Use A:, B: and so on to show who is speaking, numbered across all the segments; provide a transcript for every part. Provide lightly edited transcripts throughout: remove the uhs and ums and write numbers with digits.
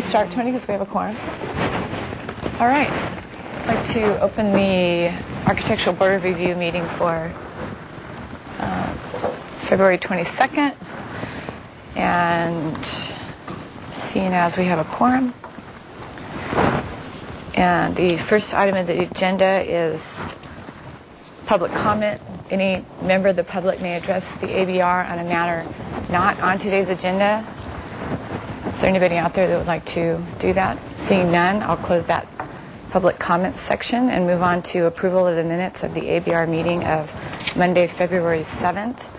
A: we start, Tony, because we have a quorum? All right. I'd like to open the Architectural Board of Review meeting for February 22nd. And seeing as we have a quorum. And the first item of the agenda is public comment. Any member of the public may address the ABR on a matter not on today's agenda. Is there anybody out there that would like to do that? Seeing none, I'll close that public comments section and move on to approval of the minutes of the ABR meeting of Monday, February 7th.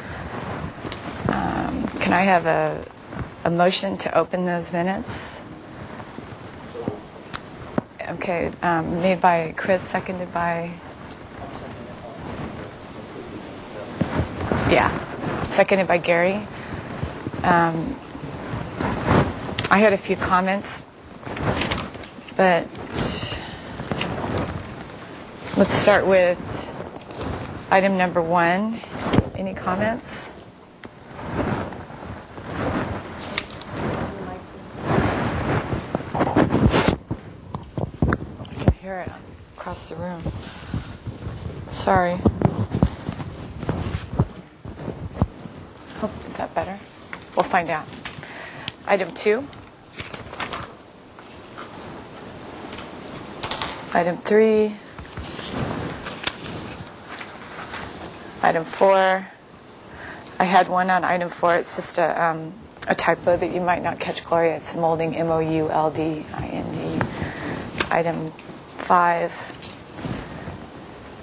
A: Can I have a motion to open those minutes? Okay, made by Chris, seconded by... Yeah, seconded by Gary. I had a few comments, but let's start with item number 1. Any comments? I can hear it across the room. Sorry. Is that better? We'll find out. Item 2. Item 3. Item 4. I had one on item 4. It's just a typo that you might not catch, Gloria. It's molding, MOULDING. Item 5.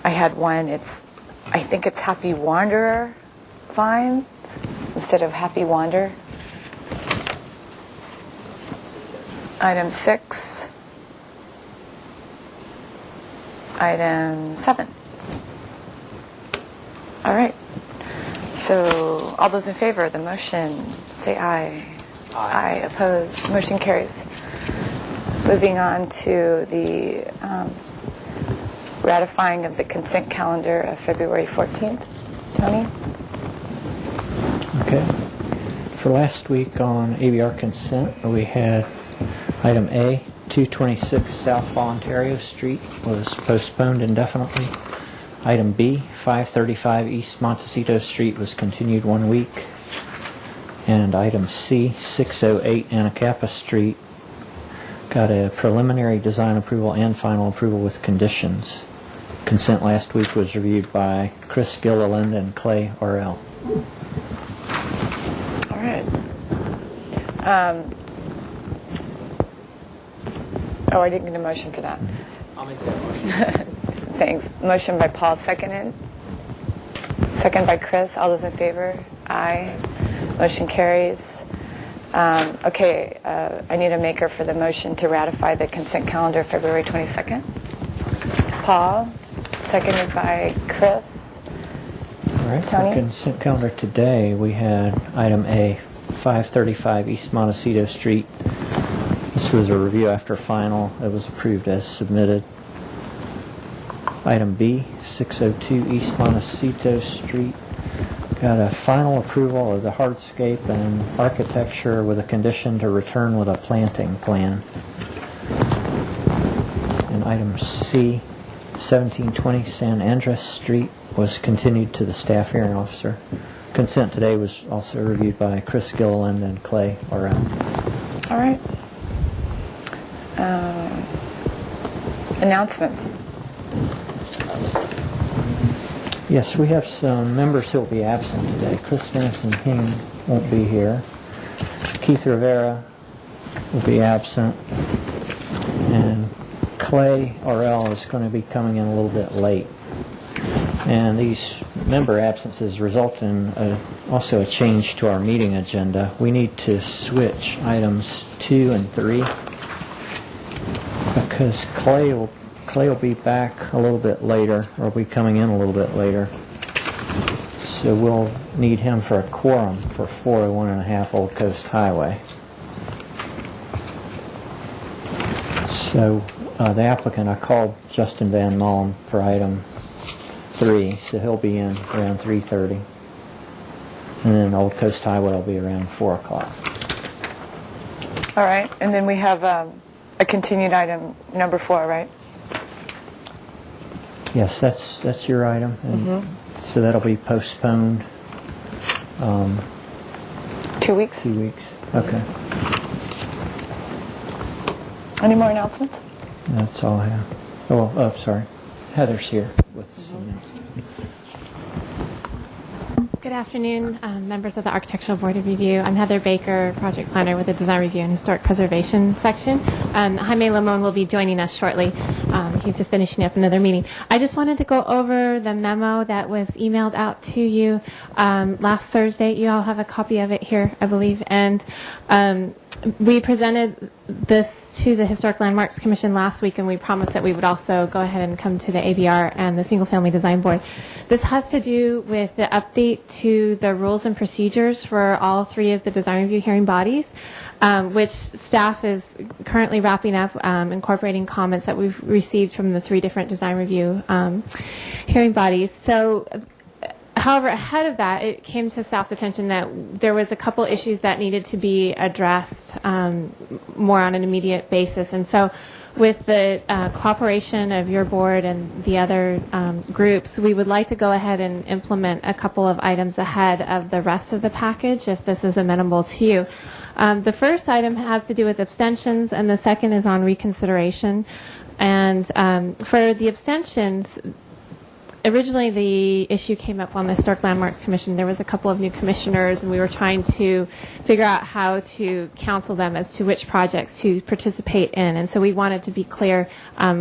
A: I had one. I think it's Happy Wanderer Vines instead of Happy Wander. Item 6. Item 7. All right. So all those in favor of the motion, say aye. Aye. Opposed. Motion carries. Moving on to the ratifying of the consent calendar of February 14th. Tony?
B: Okay. For last week on ABR consent, we had item A, 226 South Ontario Street was postponed indefinitely. Item B, 535 East Montecito Street was continued 1 week. And item C, 608 Anacapa Street got a preliminary design approval and final approval with conditions. Consent last week was reviewed by Chris Gilliland and Clay RL.
A: All right. I didn't get a motion for that.
C: I'll make that motion.
A: Thanks. Motion by Paul, seconded. Second by Chris. All those in favor? Aye. Motion carries. Okay, I need a maker for the motion to ratify the consent calendar February 22nd. Paul, seconded by Chris.
B: All right,
A: Tony?
B: for consent calendar today, we had item A, 535 East Montecito Street. This was a review after final. It was approved as submitted. Item B, 602 East Montecito Street. Got a final approval of the hardscape and architecture with a condition to return with a planting plan. And item C, 1720 San Andres Street was continued to the staff hearing officer. Consent today was also reviewed by Chris Gilliland and Clay RL.
A: All right. Announcements.
B: Yes, we have some members who will be absent today. Chris Vincent-Hing won't be here. Keith Rivera will be absent. And Clay RL is going to be coming in a little bit late. And these member absences result in also a change to our meeting agenda. We need to switch items 2 and 3 because Clay will be back a little bit later, or be coming in a little bit later. So we'll need him for a quorum for 401.5 Old Coast Highway. So the applicant, I called Justin Van Malm for item 3, so he'll be in around 3:30. And then Old Coast Highway will be around 4 o'clock.
A: All right, and then we have a continued item number 4, right?
B: Yes, that's your item. And so that'll be postponed
A: 2 weeks.
B: 2 weeks. Okay.
A: Any more announcements?
B: That's all I have. Oh, sorry. Heather's here with some.
D: Good afternoon, members of the Architectural Board of Review. I'm Heather Baker, project planner with the Design Review and Historic Preservation section. Jaime Limon will be joining us shortly. He's just finishing up another meeting. I just wanted to go over the memo that was emailed out to you last Thursday. You all have a copy of it here, I believe. And we presented this to the Historic Landmarks Commission last week, and we promised that we would also go ahead and come to the ABR and the Single Family Design Board. This has to do with the update to the rules and procedures for all 3 of the design review hearing bodies, which staff is currently wrapping up, incorporating comments that we've received from the 3 different design review hearing bodies. So, however, ahead of that, it came to staff's attention that there was a couple issues that needed to be addressed more on an immediate basis. And so with the cooperation of your board and the other groups, we would like to go ahead and implement a couple of items ahead of the rest of the package, if this is amenable to you. The first item has to do with abstentions, and the second is on reconsideration. And for the abstentions, originally, the issue came up on the Historic Landmarks Commission. There was a couple of new commissioners, and we were trying to figure out how to counsel them as to which projects to participate in. And so we wanted to be clear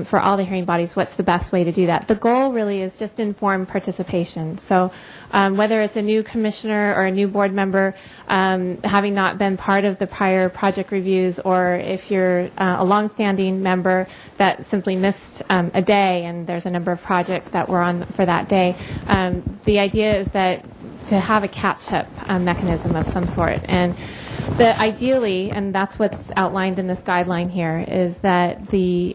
D: for all the hearing bodies what's the best way to do that. The goal really is just informed participation. So whether it's a new commissioner or a new board member, having not been part of the prior project reviews, or if you're a longstanding member that simply missed a day and there's a number of projects that were on for that day. The idea is that to have a catch-up mechanism of some sort. And ideally, and that's what's outlined in this guideline here, is that the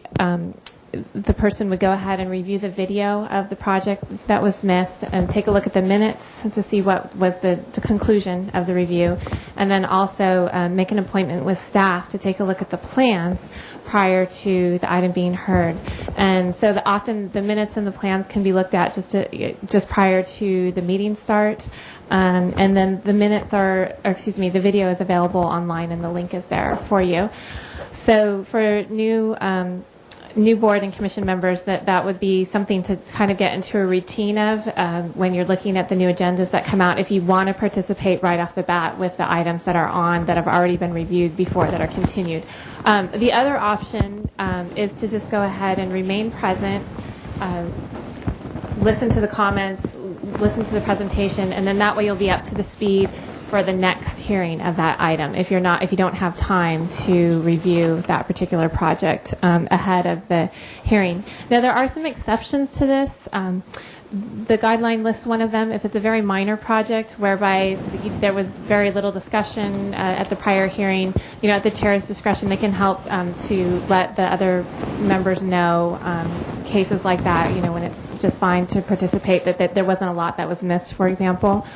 D: person would go ahead and review the video of the project that was missed and take a look at the minutes to see what was the conclusion of the review, and then also make an appointment with staff to take a look at the plans prior to the item being heard. And so often the minutes and the plans can be looked at just prior to the meeting start. And then the the video is available online, and the link is there for you. So for new board and commission members, that would be something to kind of get into a routine of when you're looking at the new agendas that come out, if you want to participate right off the bat with the items that are on that have already been reviewed before that are continued. The other option is to just go ahead and remain present, listen to the comments, listen to the presentation, and then that way you'll be up to the speed for the next hearing of that item if you don't have time to review that particular project ahead of the hearing. Now, there are some exceptions to this. The guideline lists one of them if it's a very minor project whereby there was very little discussion at the prior hearing. At the chair's discretion, they can help to let the other members know cases like that, when it's just fine to participate, that there wasn't a lot that was missed, for example.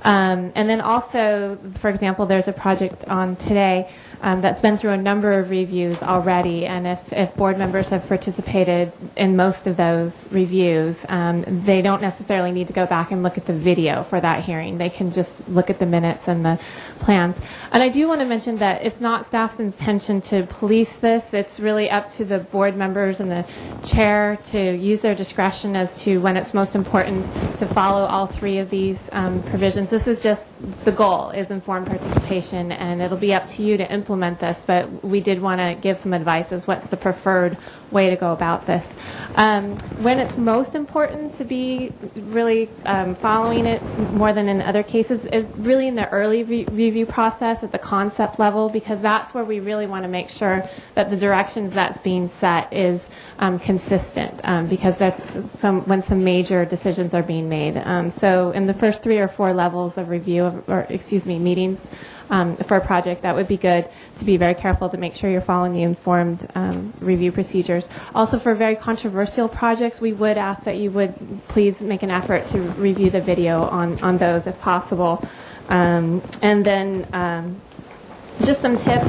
D: And then also, for example, there's a project on today that's been through a number of reviews already, and if board members have participated in most of those reviews, they don't necessarily need to go back and look at the video for that hearing. They can just look at the minutes and the plans. And I do want to mention that it's not staff's intention to police this. It's really up to the board members and the chair to use their discretion as to when it's most important to follow all 3 of these provisions. This is just the goal, is informed participation, and it'll be up to you to implement this, but we did want to give some advice as what's the preferred way to go about this. When it's most important to be really following it more than in other cases is really in the early review process at the concept level, because that's where we really want to make sure that the directions that's being set is consistent, because that's when some major decisions are being made. So in the first 3 or 4 levels of review, meetings for a project, that would be good to be very careful to make sure you're following the informed review procedures. Also, for very controversial projects, we would ask that you would please make an effort to review the video on those if possible. And then just some tips,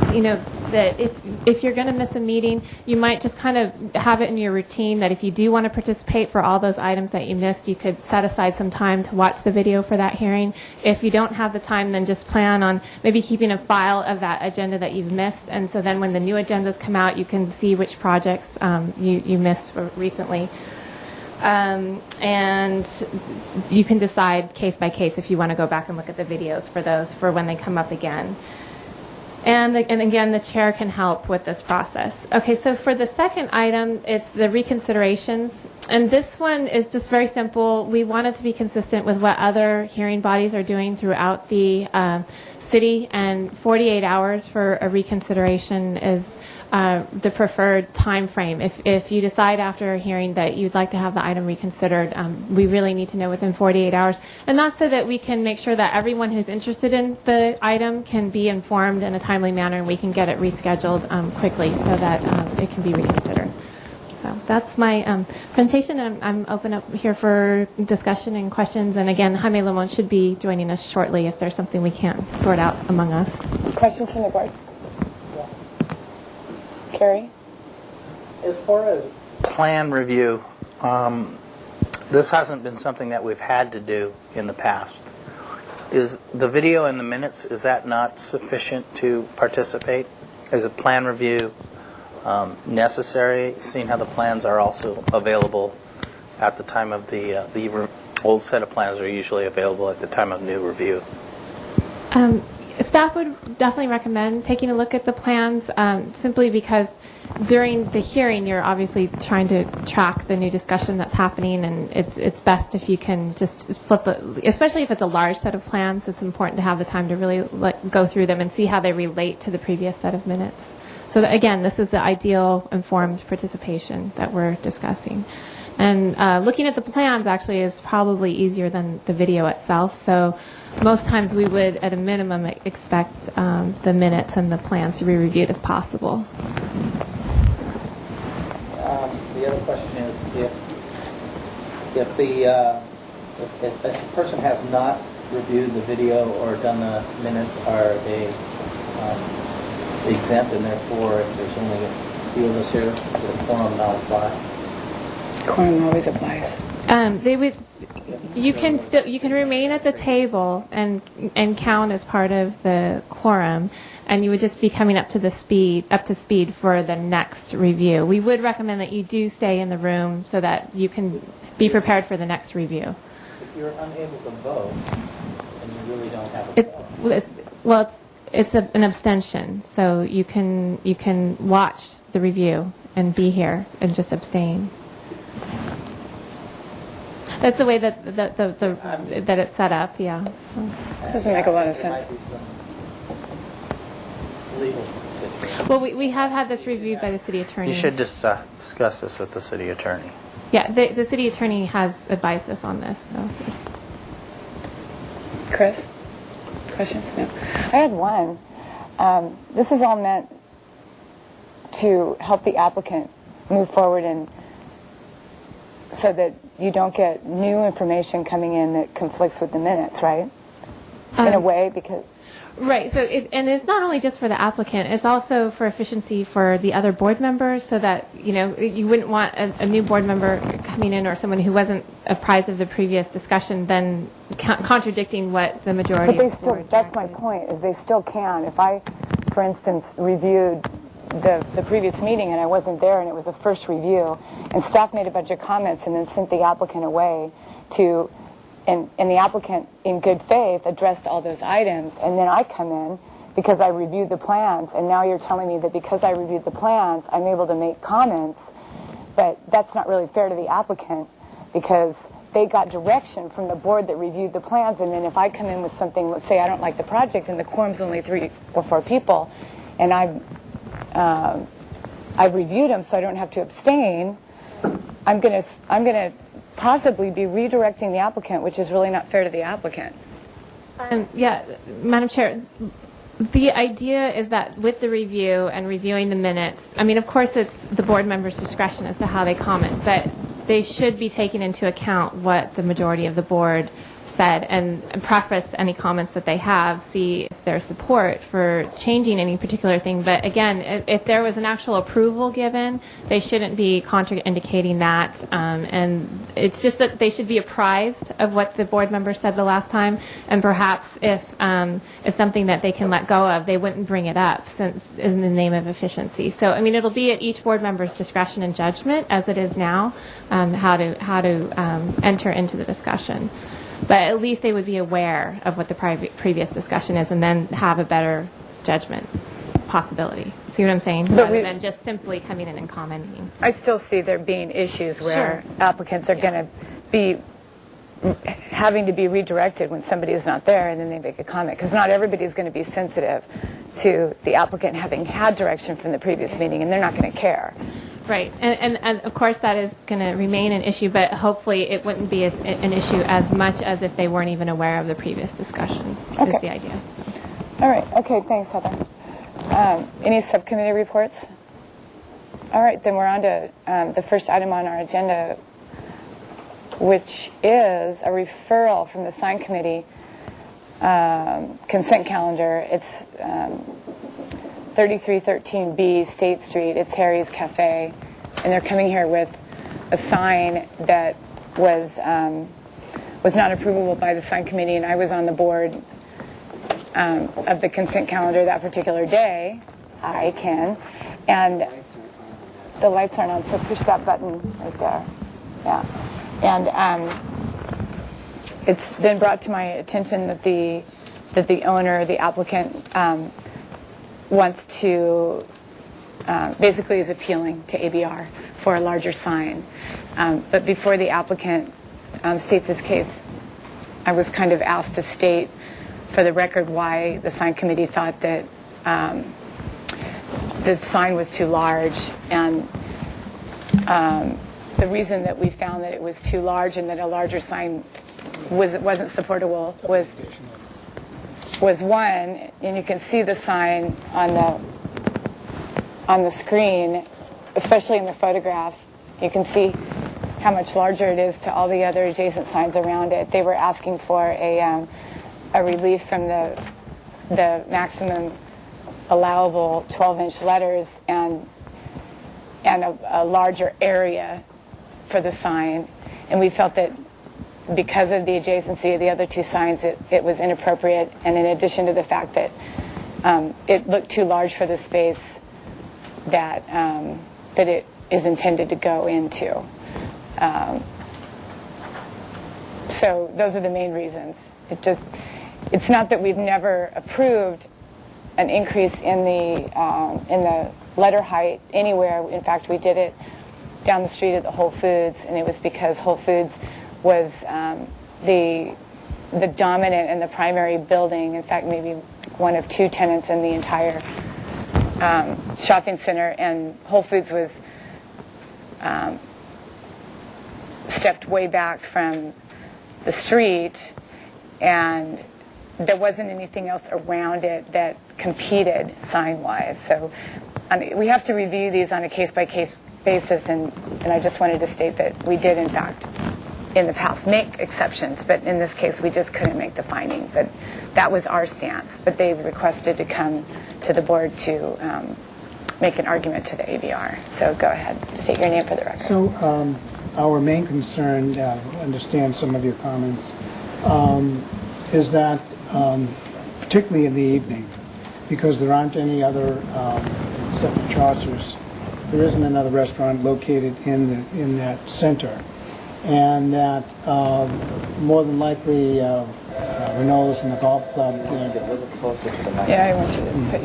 D: that if you're going to miss a meeting, you might just kind of have it in your routine that if you do want to participate for all those items that you missed, you could set aside some time to watch the video for that hearing. If you don't have the time, then just plan on maybe keeping a file of that agenda that you've missed, and so then when the new agendas come out, you can see which projects you missed recently. And you can decide case by case if you want to go back and look at the videos for those for when they come up again. And again, the chair can help with this process. Okay, so for the second item, it's the reconsiderations. And this one is just very simple. We want it to be consistent with what other hearing bodies are doing throughout the city, and 48 hours for a reconsideration is the preferred time frame. If you decide after a hearing that you'd like to have the item reconsidered, we really need to know within 48 hours. And that's so that we can make sure that everyone who's interested in the item can be informed in a timely manner, and we can get it rescheduled quickly so that it can be reconsidered. So that's my presentation, and I'm open up here for discussion and questions. And again, Jaime Limon should be joining us shortly if there's something we can't sort out among us.
A: Questions from the board? Carrie?
C: As far as plan review, this hasn't been something that we've had to do in the past. Is the video and the minutes, is that not sufficient to participate? Is a plan review necessary, seeing how the plans are also available at the time of the old set of plans are usually available at the time of new review?
D: Staff would definitely recommend taking a look at the plans, simply because during the hearing you're obviously trying to track the new discussion that's happening, and it's best if you can just flip it, especially if it's a large set of plans. It's important to have the time to really go through them and see how they relate to the previous set of minutes. So that, again, this is the ideal informed participation that we're discussing. And looking at the plans actually is probably easier than the video itself. So most times we would, at a minimum, expect the minutes and the plans to be reviewed if possible.
C: The other question is if a person has not reviewed the video or done the minutes, are they exempt, and therefore if there's only a few of us here, would the quorum not apply?
A: Quorum always applies.
D: They would. You can remain at the table and count as part of the quorum, and you would just be coming up to speed for the next review. We would recommend that you do stay in the room so that you can be prepared for the next review.
C: If you're unable to vote, then you really don't have a quorum.
D: It's an abstention, so you can watch the review and be here and just abstain. That's the way that that it's set up. Yeah.
A: Doesn't make a lot of sense.
C: There might be some legal situation.
D: Well, we have had this reviewed by the city attorney.
C: You should just discuss this with the city attorney.
D: Yeah, the city attorney has advised us on this. So.
A: Chris? Questions? No. I had one. This is all meant to help the applicant move forward, and so that you don't get new information coming in that conflicts with the minutes, right? In a way, because...
D: Right. So, and it's not only just for the applicant; it's also for efficiency for the other board members, so that you wouldn't want a new board member coming in or someone who wasn't apprised of the previous discussion then contradicting what the majority.
A: But
D: of the board
A: that's my point. Is they still can. If I, for instance, reviewed the previous meeting and I wasn't there and it was a first review, and staff made a bunch of comments and then sent the applicant away to. And the applicant, in good faith, addressed all those items, and then I come in because I reviewed the plans, and now you're telling me that because I reviewed the plans, I'm able to make comments, but that's not really fair to the applicant because they got direction from the board that reviewed the plans, and then if I come in with something, let's say I don't like the project and the quorum's only 3 or 4 people, and I've reviewed them so I don't have to abstain, I'm gonna possibly be redirecting the applicant, which is really not fair to the applicant.
D: Yeah, Madam Chair, the idea is that with the review and reviewing the minutes, I mean, of course, it's the board members' discretion as to how they comment, but they should be taking into account what the majority of the board said and preface any comments that they have, see if there's support for changing any particular thing. But again, if there was an actual approval given, they shouldn't be contraindicating that. And it's just that they should be apprised of what the board member said the last time, and perhaps if it's something that they can let go of, they wouldn't bring it up since in the name of efficiency. So, I mean, it'll be at each board member's discretion and judgment, as it is now, how to enter into the discussion. But at least they would be aware of what the previous discussion is, and then have a better judgment possibility. See what I'm saying? Rather than just simply coming in and commenting.
A: I still see there being issues where applicants are going to be having to be redirected when somebody is not there, and then they make a comment, because not everybody is going to be sensitive to the applicant having had direction from the previous meeting, and they're not going to care.
D: Right, and of course that is going to remain an issue, but hopefully it wouldn't be an issue as much as if they weren't even aware of the previous discussion, is the idea. So.
A: All right, okay, thanks, Heather. Any subcommittee reports? All right, then we're on to the first item on our agenda, which is a referral from the sign committee consent calendar. It's 3313B State Street. It's Harry's Cafe, and they're coming here with a sign that was not approvable by the sign committee, and I was on the board of the consent calendar that particular day. Hi, Ken. And the lights aren't on, so push that button right there. Yeah. And it's been brought to my attention that the owner, the applicant, wants to, basically is appealing to ABR for a larger sign. But before the applicant states his case, I was kind of asked to state for the record why the sign committee thought that the sign was too large. And the reason that we found that it was too large and that a larger sign wasn't supportable was one, and you can see the sign on the screen, especially in the photograph. You can see how much larger it is to all the other adjacent signs around it. They were asking for a relief from the maximum allowable 12-inch letters and a larger area for the sign, and we felt that because of the adjacency of the other two signs, it was inappropriate, and in addition to the fact that it looked too large for the space that it is intended to go into. So those are the main reasons. It's not that we've never approved an increase in the letter height anywhere. In fact, we did it down the street at the Whole Foods, and it was because Whole Foods was the dominant and the primary building. In fact, maybe one of two tenants in the entire shopping center, and Whole Foods was stepped way back from the street, and there wasn't anything else around it that competed sign-wise. So we have to review these on a case-by-case basis, and I just wanted to state that we did, in fact, in the past make exceptions, but in this case we just couldn't make the finding. But that was our stance, but they've requested to come to the board to make an argument to the ABR. So go ahead, state your name for the record.
E: So our main concern, understand some of your comments, is that particularly in the evening, because there aren't any other, except for Chaucer's, there isn't another restaurant located in that center. And that more than likely Renault's and the golf club,
A: Yeah, I want you to put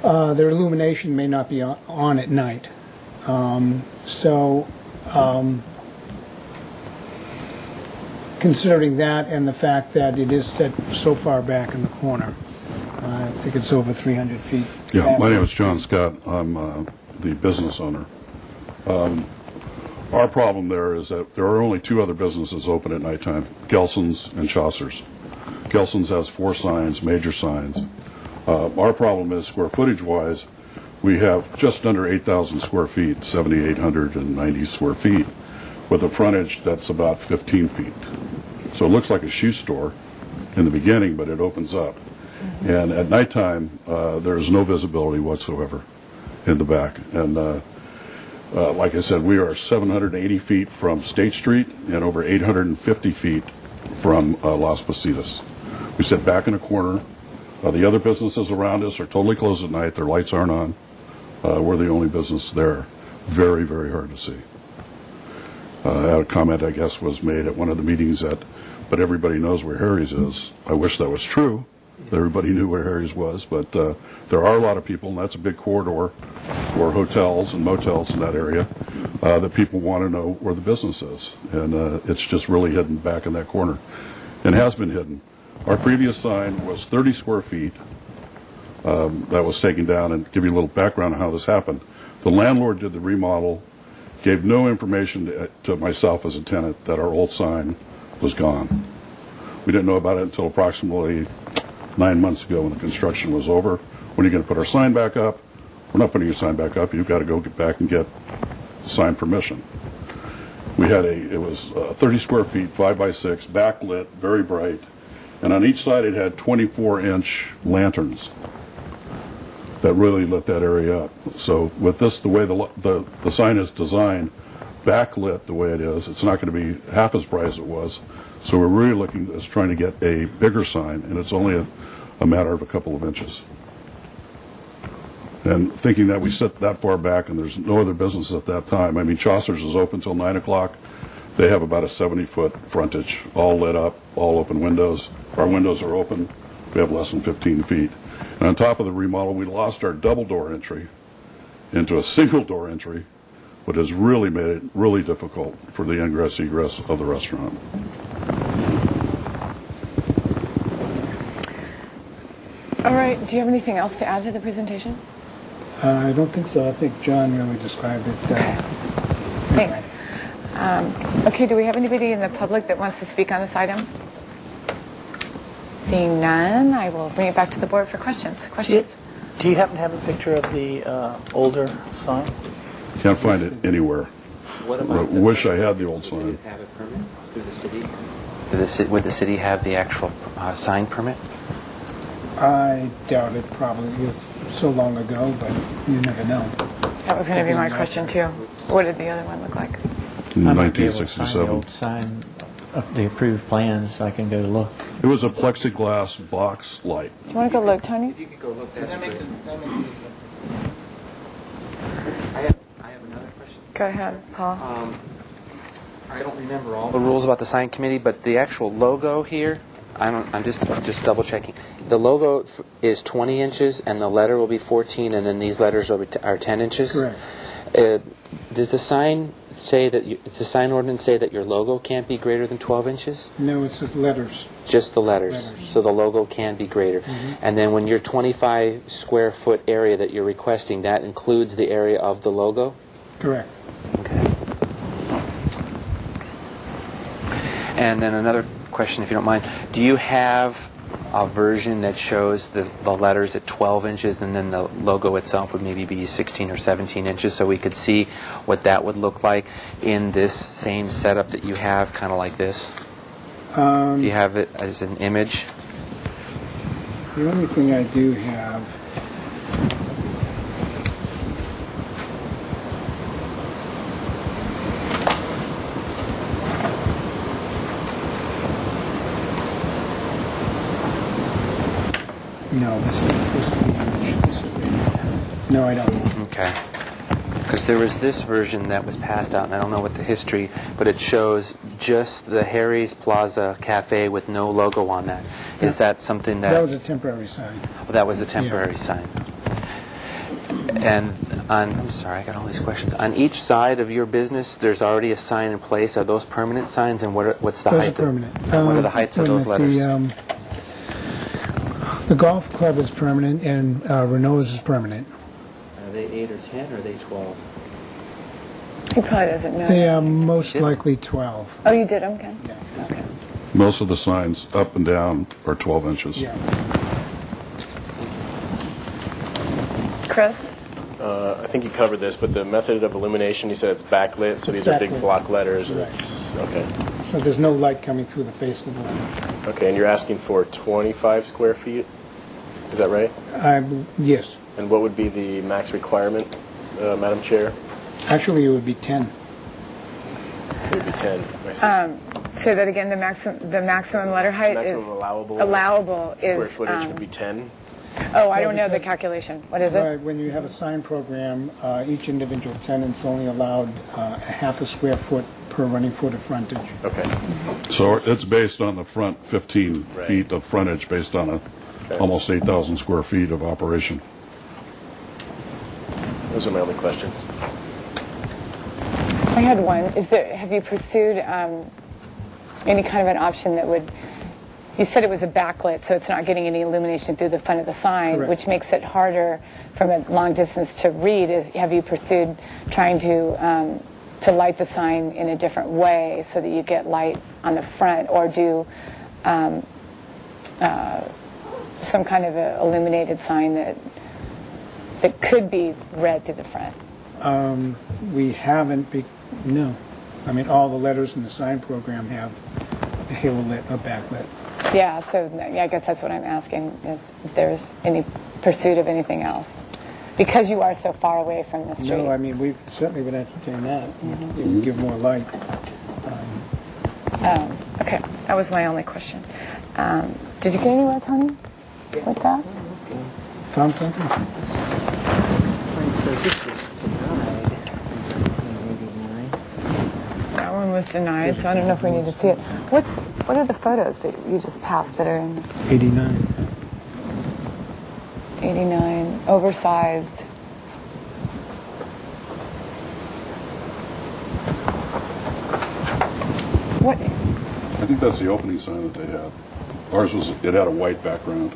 A: your...
E: their illumination may not be on at night. Considering that and the fact that it is set so far back in the corner, I think it's over 300 feet.
F: Yeah, my name is John Scott. I'm the business owner. Our problem there is that there are only two other businesses open at nighttime, Gelson's and Chaucer's. Gelson's has 4 signs, major signs. Our problem is square footage-wise, we have just under 8,000 square feet, 7,890 square feet, with a frontage that's about 15 feet. So it looks like a shoe store in the beginning, but it opens up. And at nighttime, there is no visibility whatsoever in the back. And like I said, we are 780 feet from State Street and over 850 feet from Las Positas. We sit back in a corner. The other businesses around us are totally closed at night. Their lights aren't on. We're the only business there. Very, very hard to see. A comment, I guess, was made at one of the meetings but everybody knows where Harry's is. I wish that was true, that everybody knew where Harry's was, but there are a lot of people, and that's a big corridor for hotels and motels in that area, that people want to know where the business is. And it's just really hidden back in that corner, and has been hidden. Our previous sign was 30 square feet that was taken down, and give you a little background on how this happened. The landlord did the remodel, gave no information to myself as a tenant that our old sign was gone. We didn't know about it until approximately 9 months ago when the construction was over. When are you going to put our sign back up? We're not putting your sign back up. You've got to go get back and get sign permission. We had it was 30 square feet, 5 by 6, backlit, very bright, and on each side it had 24-inch lanterns that really lit that area up. So with this, the way the sign is designed, backlit the way it is, it's not going to be half as bright as it was. So we're really looking at trying to get a bigger sign, and it's only a matter of a couple of inches. And thinking that we sit that far back and there's no other business at that time. I mean, Chaucer's is open till 9 o'clock. They have about a 70-foot frontage, all lit up, all open windows. Our windows are open. We have less than 15 feet. And on top of the remodel, we lost our double door entry into a single door entry, which has really made it really difficult for the ingress egress of the restaurant.
A: All right. Do you have anything else to add to the presentation?
E: I don't think so. I think John really described it.
A: Okay. Thanks. Okay, do we have anybody in the public that wants to speak on this item? Seeing none, I will bring it back to the board for questions. Questions?
C: Do you happen to have a picture of the older sign?
F: Can't find it anywhere.
G: What
F: I
G: about
F: wish I had the old sign.
G: Did it have a permit through the city? Would the city have the actual sign permit?
E: I doubt it, probably. It's so long ago, but you never know.
A: That was going to be my question, too. What did the other one look like?
F: In
B: I might be able to find the
F: 1967.
B: old sign, the approved plans, I can go look.
F: It was a plexiglass box light.
A: Do you want to go look, Tony?
G: You could go look that makes it. I have another question.
A: Go ahead, Paul.
G: I don't remember all the rules about the sign committee, but the actual logo here, I'm just double checking. The logo is 20 inches, and the letter will be 14, and then these letters are 10 inches.
E: Correct.
G: Does the sign say that does the sign ordinance say that your logo can't be greater than 12 inches?
E: No, it's just letters.
G: Just the letters. So the logo can be greater. And then when your 25 square foot area that you're requesting, that includes the area of the logo?
E: Correct.
G: Okay. And then another question, if you don't mind. Do you have a version that shows the letters at 12 inches and then the logo itself would maybe be 16 or 17 inches so we could see what that would look like in this same setup that you have, kind of like this? Do you have it as an image?
E: The only thing I do have no, this is the image. This is the image. No, I don't.
G: Okay. Because there was this version that was passed out, and I don't know what the history, but it shows just the Harry's Plaza Cafe with no logo on that. Is that something that...
E: That was a temporary sign.
G: Oh, that was the temporary sign. And I'm sorry, I got all these questions. On each side of your business, there's already a sign in place. Are those permanent signs, and what's the
E: Those
G: height?
E: are permanent.
G: What are the heights of those letters?
E: The golf club is permanent, and Renault's is permanent.
G: Are they 8 or 10, or are they 12?
A: He probably doesn't know.
E: They are most likely 12.
A: Oh, you did them, Ken?
E: Yeah.
A: Okay.
F: Most of the signs up and down are 12 inches.
E: Yeah.
A: Chris?
H: I think you covered this, but the method of illumination, you said it's backlit, so these are big
E: backlit.
H: block letters. And
E: Right.
H: it's, okay.
E: So there's no light coming through the face of the letter.
H: Okay, and you're asking for 25 square feet? Is that right?
E: Yes.
H: And what would be the max requirement, Madam Chair?
E: Actually, it would be 10.
H: It would be 10. I see.
A: Say that again, the maximum letter height is...
H: Maximum
A: allowable
H: square
A: is...
H: footage would be 10?
A: oh, I don't know the calculation. What is it?
E: Right, when you have a sign program, each individual tenant's only allowed a half a square foot per running foot of frontage.
H: Okay.
F: So it's based on the front 15
H: Right.
F: feet of frontage, based on
H: Okay.
F: almost 8,000 square feet of operation.
H: Those are my only questions.
A: I had one. Have you pursued any kind of an option that would... You said it was a backlit, so it's not getting any illumination through the front of the sign,
E: Correct.
A: which makes it harder from a long distance to read. Have you pursued trying to light the sign in a different way so that you get light on the front, or do some kind of a illuminated sign that could be read through the front?
E: We haven't, no. I mean, all the letters in the sign program have a halo lit or backlit.
A: Yeah, so I guess that's what I'm asking, is if there's any pursuit of anything else. Because you are so far away from the street.
E: No, I mean, we certainly would entertain that. It would give more light.
A: Okay, that was my only question. Did you get anywhere, Tony, with that?
E: Found something?
B: It says this was denied in 1989.
A: That one was denied, so I don't know if we need to see it. What are the photos that you just passed that are in
E: 89.
A: 89, oversized? What?
F: I think that's the opening sign that they had. Ours was, it had a white background.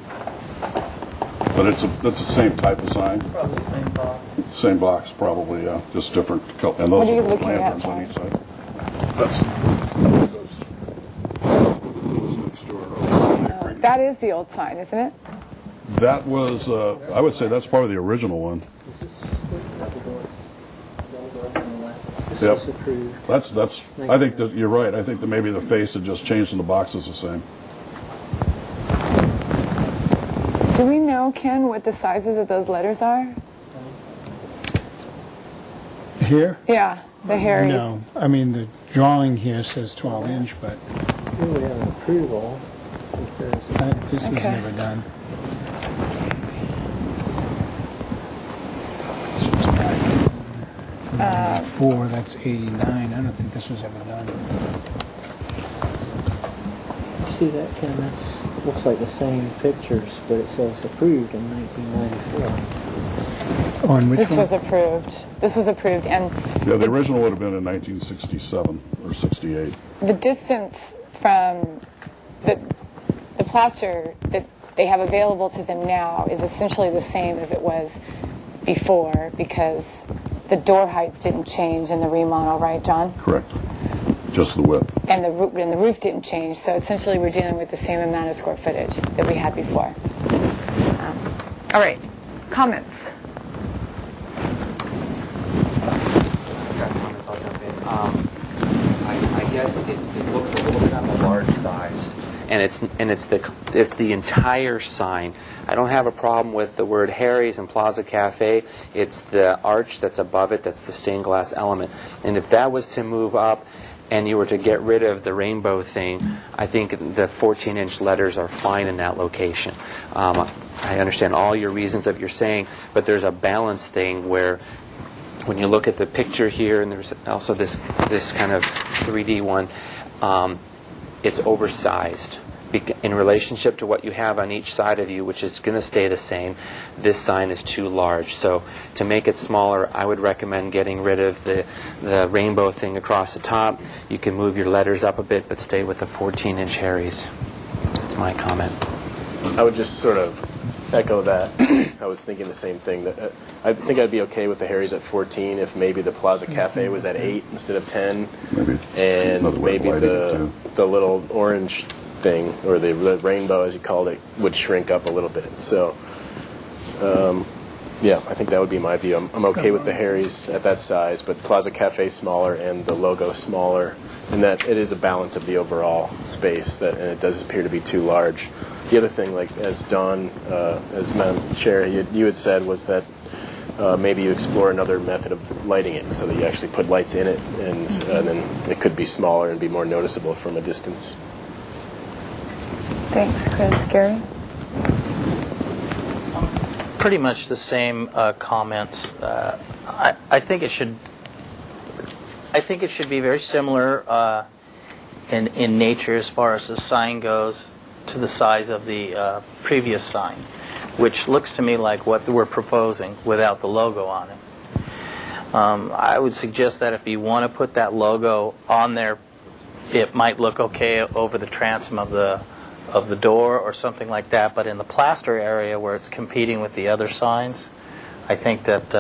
F: But that's the same type of sign.
B: Probably the same box.
F: Same box, probably, yeah, just different color. And those
A: What are you
F: are
A: looking at,
F: lanterns on
A: Bob?
F: each side. Those next door.
A: That is the old sign, isn't it?
F: That was, I would say that's probably the original one.
B: Is this at the door? The door on the left. This
F: Yep.
B: is approved.
F: That's, I think that you're right. I think that maybe the face had just changed and the box is the same.
A: Do we know, Ken, what the sizes of those letters are?
E: Here?
A: Yeah, the Harry's.
E: No. I mean, the drawing here says 12 inch, but
B: Here we have an approval.
E: this was
A: Okay.
E: never done. 4, that's 89. I don't think this was ever done.
B: See that, Ken? That's looks like the same pictures, but it says approved in 1994.
E: On which
A: This
E: one?
A: was approved. This was approved, and
F: Yeah, the original would have been in 1967 or 68.
A: the distance from the plaster that they have available to them now is essentially the same as it was before, because the door heights didn't change in the remodel, right, John?
F: Correct. Just the width.
A: And the roof didn't change, so essentially we're dealing with the same amount of square footage that we had before. All right, comments?
G: Got comments, I'll jump in. I guess it looks a little bit on the large size, and it's the entire sign. I don't have a problem with the word Harry's and Plaza Cafe. It's the arch that's above it that's the stained glass element. And if that was to move up and you were to get rid of the rainbow thing, I think the 14-inch letters are fine in that location. I understand all your reasons of your saying, but there's a balance thing where when you look at the picture here, and there's also this kind of 3D one, it's oversized in relationship to what you have on each side of you, which is going to stay the same. This sign is too large. So to make it smaller, I would recommend getting rid of the rainbow thing across the top. You can move your letters up a bit, but stay with the 14-inch Harry's. That's my comment.
H: I would just sort of echo that. I was thinking the same thing. That I think I'd be okay with the Harry's at 14 if maybe the Plaza Cafe was at 8 instead of 10,
F: Maybe
H: and
F: another way of
H: maybe
F: lighting it, too.
H: the little orange thing, or the rainbow as you called it, would shrink up a little bit. So Yeah, I think that would be my view. I'm okay with the Harry's at that size, but Plaza Cafe smaller and the logo smaller, and that it is a balance of the overall space, and it does appear to be too large. The other thing, like as Dawn, as Madam Chair, you had said, was that maybe you explore another method of lighting it so that you actually put lights in it, and then it could be smaller and be more noticeable from a distance.
A: Thanks, Chris. Gary?
C: Pretty much the same comments. I think it should. I think it should be very similar in nature as far as the sign goes to the size of the previous sign, which looks to me like what we're proposing without the logo on it. I would suggest that if you want to put that logo on there, it might look okay over the transom of the door or something like that, but in the plaster area where it's competing with the other signs, I think that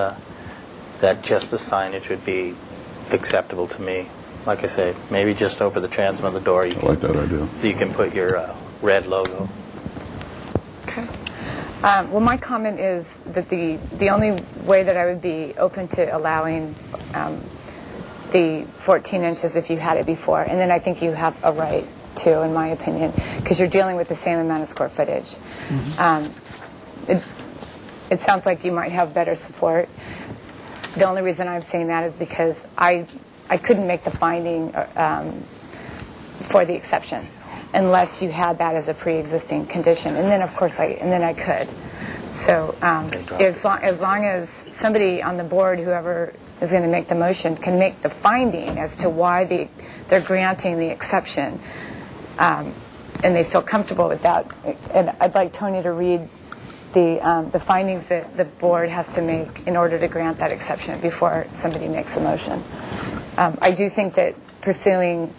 C: that just the signage would be acceptable to me. Like I say, maybe just over the transom of the door,
F: I like that idea.
C: you can put your red logo.
A: Okay. Well, my comment is that the only way that I would be open to allowing the 14 inches if you had it before, and then I think you have a right to, in my opinion, because you're dealing with the same amount of square footage. It sounds like you might have better support. The only reason I'm saying that is because I couldn't make the finding for the exception unless you had that as a pre-existing condition, and then of course I could. So as long as somebody on the board, whoever is going to make the motion, can make the finding as to why they're granting the exception, and they feel comfortable with that. And I'd like Tony to read the findings that the board has to make in order to grant that exception before somebody makes a motion. I do think that pursuing,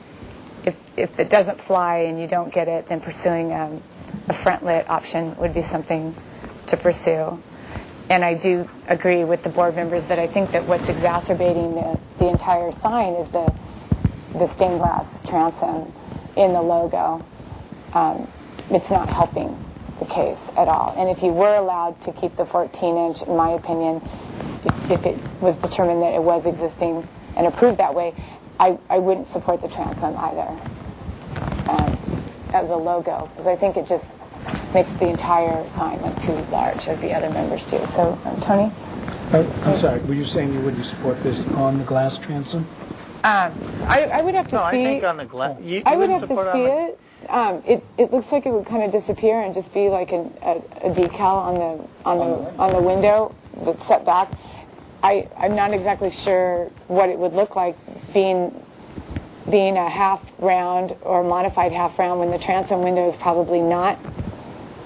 A: if it doesn't fly and you don't get it, then pursuing a front lit option would be something to pursue. And I do agree with the board members that I think that what's exacerbating the entire sign is the stained glass transom in the logo. It's not helping the case at all. And if you were allowed to keep the 14-inch, in my opinion, if it was determined that it was existing and approved that way, I wouldn't support the transom either as a logo, because I think it just makes the entire sign look too large, as the other members do. So, Tony?
E: I'm sorry, were you saying you wouldn't support this on the glass transom?
A: I would have to see.
C: No, I think on the glass.
A: I would have to see it. It looks like it would kind of disappear and just be like a decal on the window that's set back. I'm not exactly sure what it would look like being a half round or modified half round when the transom window is probably not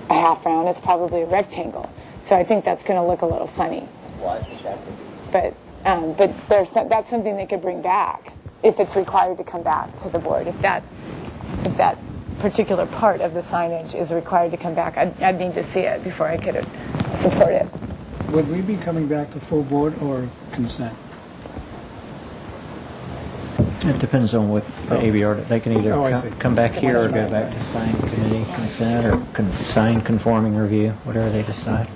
A: a half round. It's probably a rectangle. So I think that's going to look a little funny. But that's something they could bring back if it's required to come back to the board. If that particular part of the signage is required to come back, I'd need to see it before I could support it.
E: Would we be coming back to full board or consent?
B: It depends on what the ABR, they can either
E: I see.
B: come back here or go back to sign committee consent or sign conforming review, whatever they decide.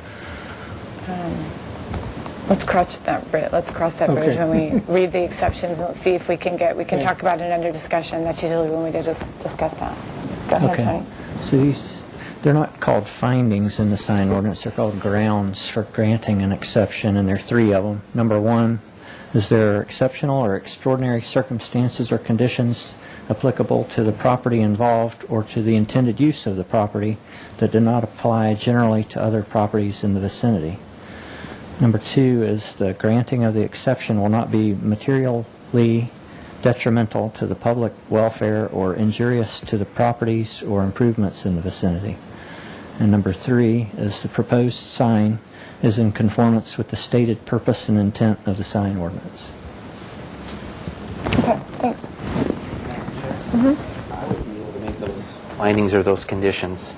A: Let's cross that bridge. Let's cross that bridge when we read the exceptions and let's see if we can talk about it under discussion. That's usually when we just discuss that. Go ahead, Tony.
B: So they're not called findings in the sign ordinance. They're called grounds for granting an exception, and there are three of them. Number one, is there exceptional or extraordinary circumstances or conditions applicable to the property involved or to the intended use of the property that do not apply generally to other properties in the vicinity? Number two is the granting of the exception will not be materially detrimental to the public welfare or injurious to the properties or improvements in the vicinity. And number three is the proposed sign is in conformance with the stated purpose and intent of the sign ordinance.
A: Okay, thanks.
G: I would be able to make those findings or those conditions.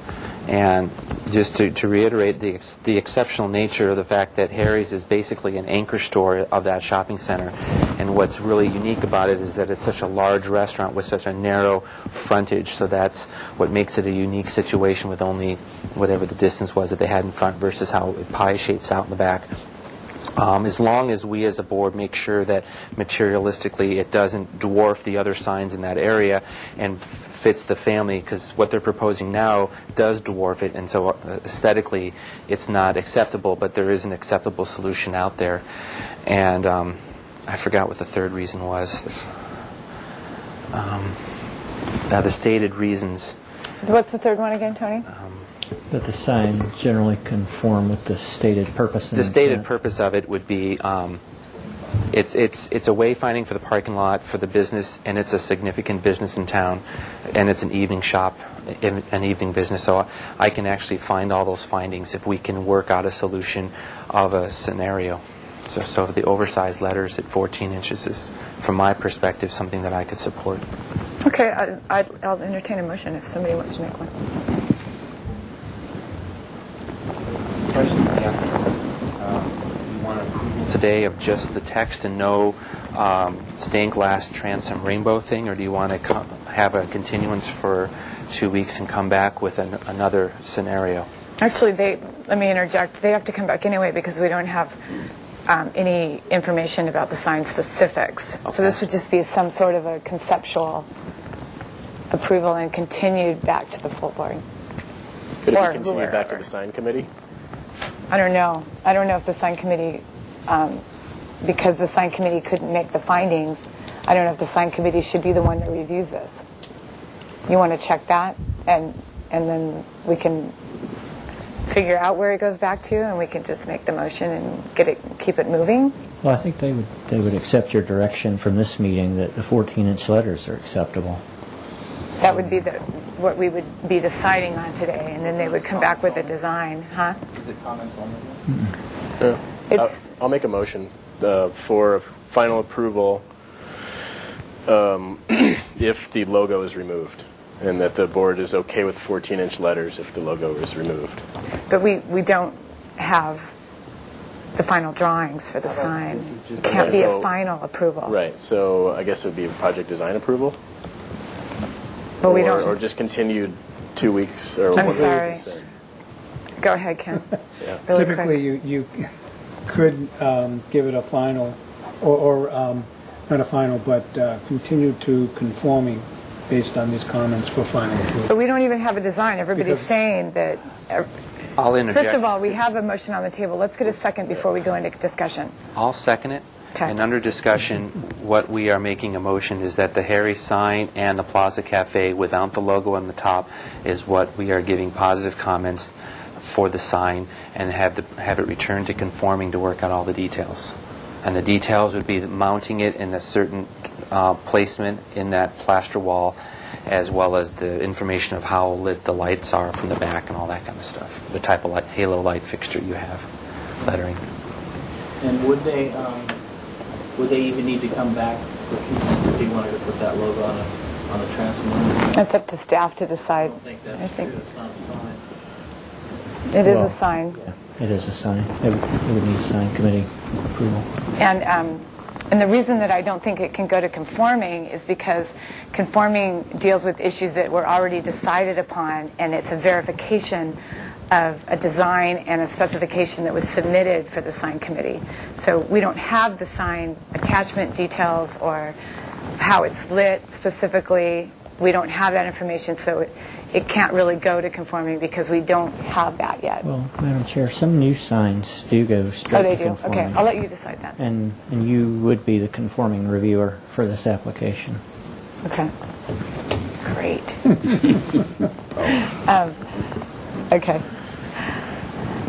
G: And just to reiterate the exceptional nature of the fact that Harry's is basically an anchor store of that shopping center. And what's really unique about it is that it's such a large restaurant with such a narrow frontage. So that's what makes it a unique situation with only whatever the distance was that they had in front versus how it pie shapes out in the back. As long as we as a board make sure that materialistically it doesn't dwarf the other signs in that area and fits the family, because what they're proposing now does dwarf it, and so aesthetically it's not acceptable, but there is an acceptable solution out there. And I forgot what the third reason was. The stated reasons.
A: What's the third one again, Tony?
B: That the sign generally conform with the stated purpose. And
G: The stated
B: intent.
G: purpose of it would be it's a wayfinding for the parking lot for the business, and it's a significant business in town, and it's an evening shop, an evening business. So I can actually find all those findings if we can work out a solution of a scenario. So the oversized letters at 14 inches is, from my perspective, something that I could support.
A: Okay, I'll entertain a motion if somebody wants to make one.
G: You want approval today of just the text and no stained glass transom rainbow thing, or do you want to have a continuance for 2 weeks and come back with another scenario?
A: Actually, let me interject. They have to come back anyway because we don't have any information about the sign specifics.
G: Okay.
A: So this would just be some sort of a conceptual approval and continued back to the full board.
H: Could it
A: Or
H: be continued back to
A: whoever.
H: the sign committee?
A: I don't know. I don't know if the sign committee, because the sign committee couldn't make the findings, I don't know if the sign committee should be the one that reviews this. You want to check that, and then we can figure out where it goes back to, and we can just make the motion and keep it moving.
B: Well, I think they would accept your direction from this meeting that the 14-inch letters are acceptable.
A: That would be what we would be deciding on today, and then they would come back with a design, huh?
I: Is it comments only?
H: Yeah.
A: It's
H: I'll make a motion for final approval if the logo is removed, and that the board is okay with 14-inch letters if the logo is removed.
A: but we don't have the final drawings for the sign. It can't be a
H: So-
A: final approval.
H: Right, so I guess it would be a project design approval?
A: But we
H: Or
A: don't.
H: just continued 2 weeks or
A: I'm
H: 1 week?
A: sorry. Go ahead, Ken.
H: Yeah.
A: Really
E: Typically,
A: quick.
E: you could give it a final, or not a final, but continue to conforming based on these comments for final approval.
A: But we don't even have a design. Everybody's
E: Because-
A: saying that.
G: I'll interject.
A: First of all, we have a motion on the table. Let's get a second before we go into discussion.
G: I'll second it.
A: Okay.
G: And under discussion, what we are making a motion is that the Harry's sign and the Plaza Cafe without the logo on the top is what we are giving positive comments for the sign, and have it returned to conforming to work out all the details. And the details would be mounting it in a certain placement in that plaster wall, as well as the information of how lit the lights are from the back and all that kind of stuff. The type of halo light fixture you have, lettering.
I: And would they even need to come back for consent if they wanted to put that logo on the transom?
A: That's up to staff to
I: I
A: decide.
I: don't think that's
A: I think
I: true. It's not a sign.
A: it is
B: Well,
A: a sign.
B: It is a sign. It would need sign committee approval.
A: And the reason that I don't think it can go to conforming is because conforming deals with issues that were already decided upon, and it's a verification of a design and a specification that was submitted for the sign committee. So we don't have the sign attachment details or how it's lit specifically. We don't have that information, so it can't really go to conforming because we don't have that yet.
B: Well, Madam Chair, some new signs do go straight
A: Oh, they
B: to
A: do?
B: conforming.
A: Okay, I'll let you decide that.
B: And you would be the conforming reviewer for this application.
A: Okay. Great. Okay.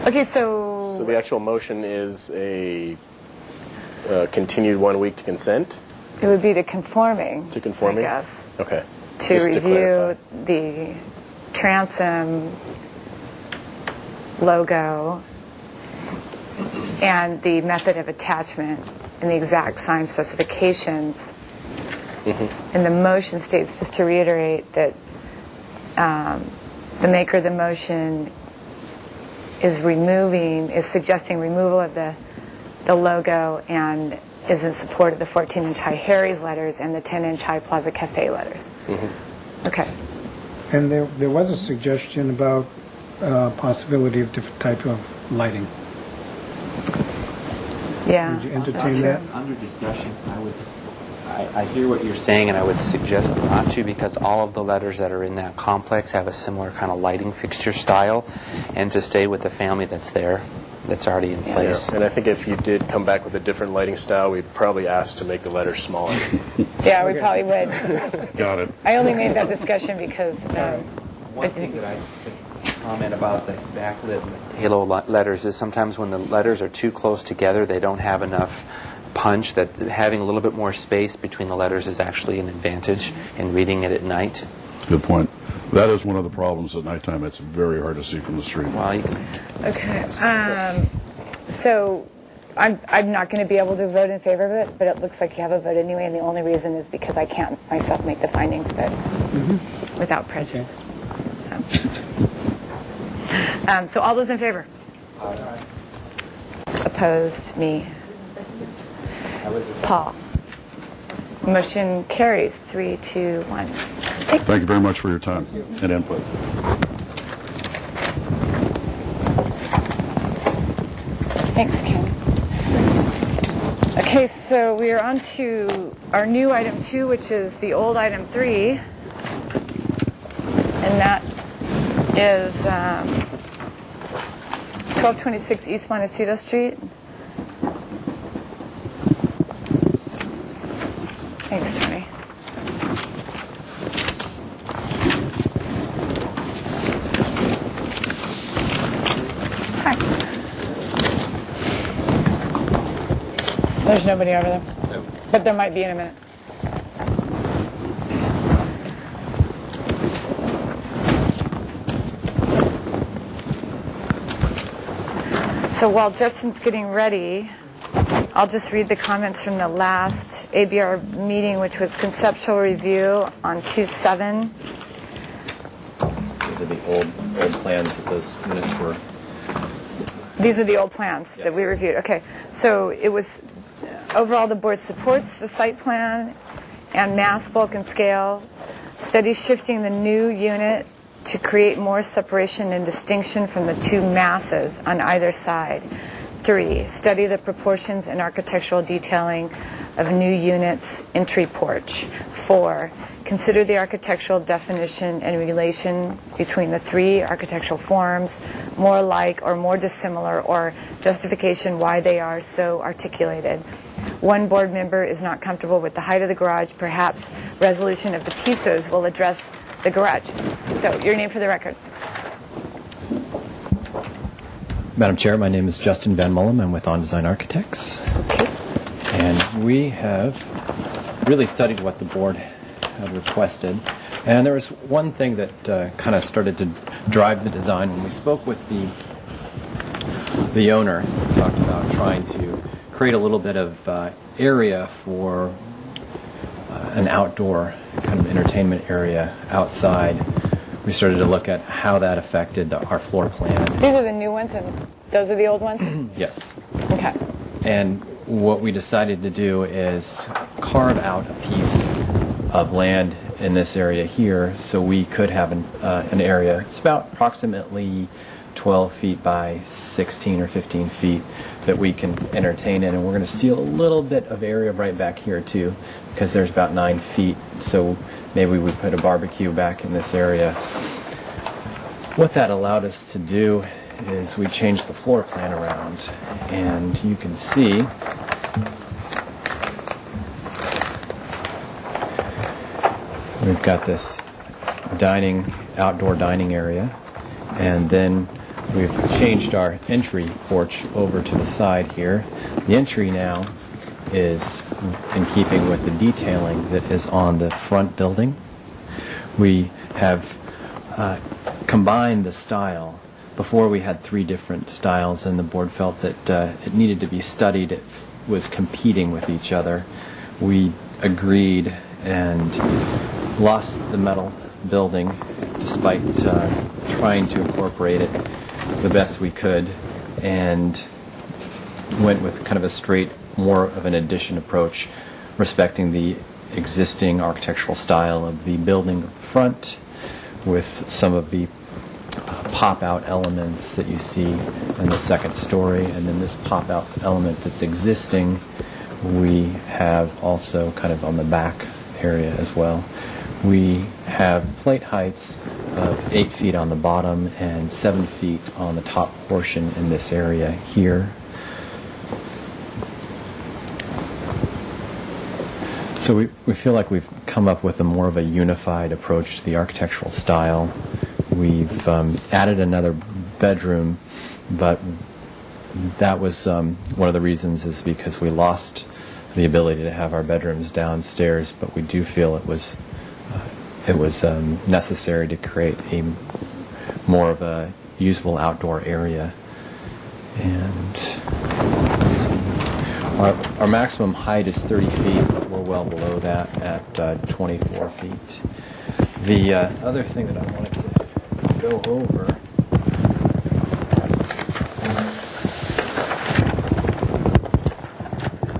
A: Okay,
H: So
A: so
H: the actual motion is a continued 1 week to consent?
A: it would be to conforming.
H: To conforming?
A: I guess.
H: Okay.
A: To
H: Just
A: review
H: clarify.
A: the transom logo and the method of attachment and the exact sign specifications. And the motion states, just to reiterate, that the maker of the motion is suggesting removal of the logo and is in support of the 14-inch high Harry's letters and the 10-inch high Plaza Cafe letters. Okay.
E: And there was a suggestion about possibility of different type of lighting.
A: Yeah.
E: Would you entertain that?
G: Under discussion, I hear what you're saying, and I would suggest not to, because all of the letters that are in that complex have a similar kind of lighting fixture style, and to stay with the family that's there, that's already in place.
H: And I think if you did come back with a different lighting style, we'd probably ask to make the letters smaller.
A: Yeah, we probably would.
F: Got it.
A: I only made that discussion because
G: One thing that I could comment about the backlit halo letters is sometimes when the letters are too close together, they don't have enough punch, that having a little bit more space between the letters is actually an advantage in reading it at night.
F: Good point. That is one of the problems at nighttime. It's very hard to see from the street.
G: Well, you can,
A: okay. So I'm not going to be able to vote in favor of it, but it looks like you have a vote anyway, and the only reason is because I can't myself make the findings, but without prejudice. So all those in favor? Opposed? Me. Paul. Motion carries 3-2-1.
F: Thank you very much for your time and input.
A: Thanks, Ken. Okay, so we are on to our new item 2, which is the old item 3, and that is 1226 East Montecito Street. Thanks, Tony. Hi. There's nobody over there. No. But there might be in a minute. So while Justin's getting ready, I'll just read the comments from the last ABR meeting, which was conceptual review on 2/7.
J: These are the old plans that those minutes were.
A: These are the old plans that we reviewed. Okay, so it was overall the board supports the site plan and mass, bulk, and scale. Study shifting the new unit to create more separation and distinction from the two masses on either side. 3, study the proportions and architectural detailing of a new unit's entry porch. 4, consider the architectural definition and relation between the 3 architectural forms, more alike or more dissimilar, or justification why they are so articulated. 1 board member is not comfortable with the height of the garage. Perhaps resolution of the pieces will address the garage. So, your name for the record.
J: Madam Chair, my name is Justin Van Mullum. I'm with On Design Architects. And we have really studied what the board had requested. And there was one thing that kind of started to drive the design. When we spoke with the owner, we talked about trying to create a little bit of area for an outdoor kind of entertainment area outside. We started to look at how that affected our floor plan.
A: These are the new ones, and those are the old ones?
J: Yes.
A: Okay.
J: And what we decided to do is carve out a piece of land in this area here so we could have an area. It's about approximately 12 feet by 16 or 15 feet that we can entertain in. And we're going to steal a little bit of area right back here too, because there's about 9 feet. So maybe we put a barbecue back in this area. What that allowed us to do is we changed the floor plan around, and you can see we've got this outdoor dining area, and then we've changed our entry porch over to the side here. The entry now is in keeping with the detailing that is on the front building. We have combined the style. Before we had 3 different styles, and the board felt that it needed to be studied. It was competing with each other. We agreed and lost the metal building despite trying to incorporate it the best we could, and went with kind of a straight, more of an addition approach, respecting the existing architectural style of the building up front with some of the pop-out elements that you see and the second story, and then this pop-out element that's existing, we have also kind of on the back area as well. We have plate heights of 8 feet on the bottom and 7 feet on the top portion in this area here. So we feel like we've come up with a more of a unified approach to the architectural style. We've added another bedroom, but that was one of the reasons is because we lost the ability to have our bedrooms downstairs, but we do feel it was necessary to create a more of a usable outdoor area. And let's see. Our maximum height is 30 feet, but we're well below that at 24 feet. The other thing that I wanted to go over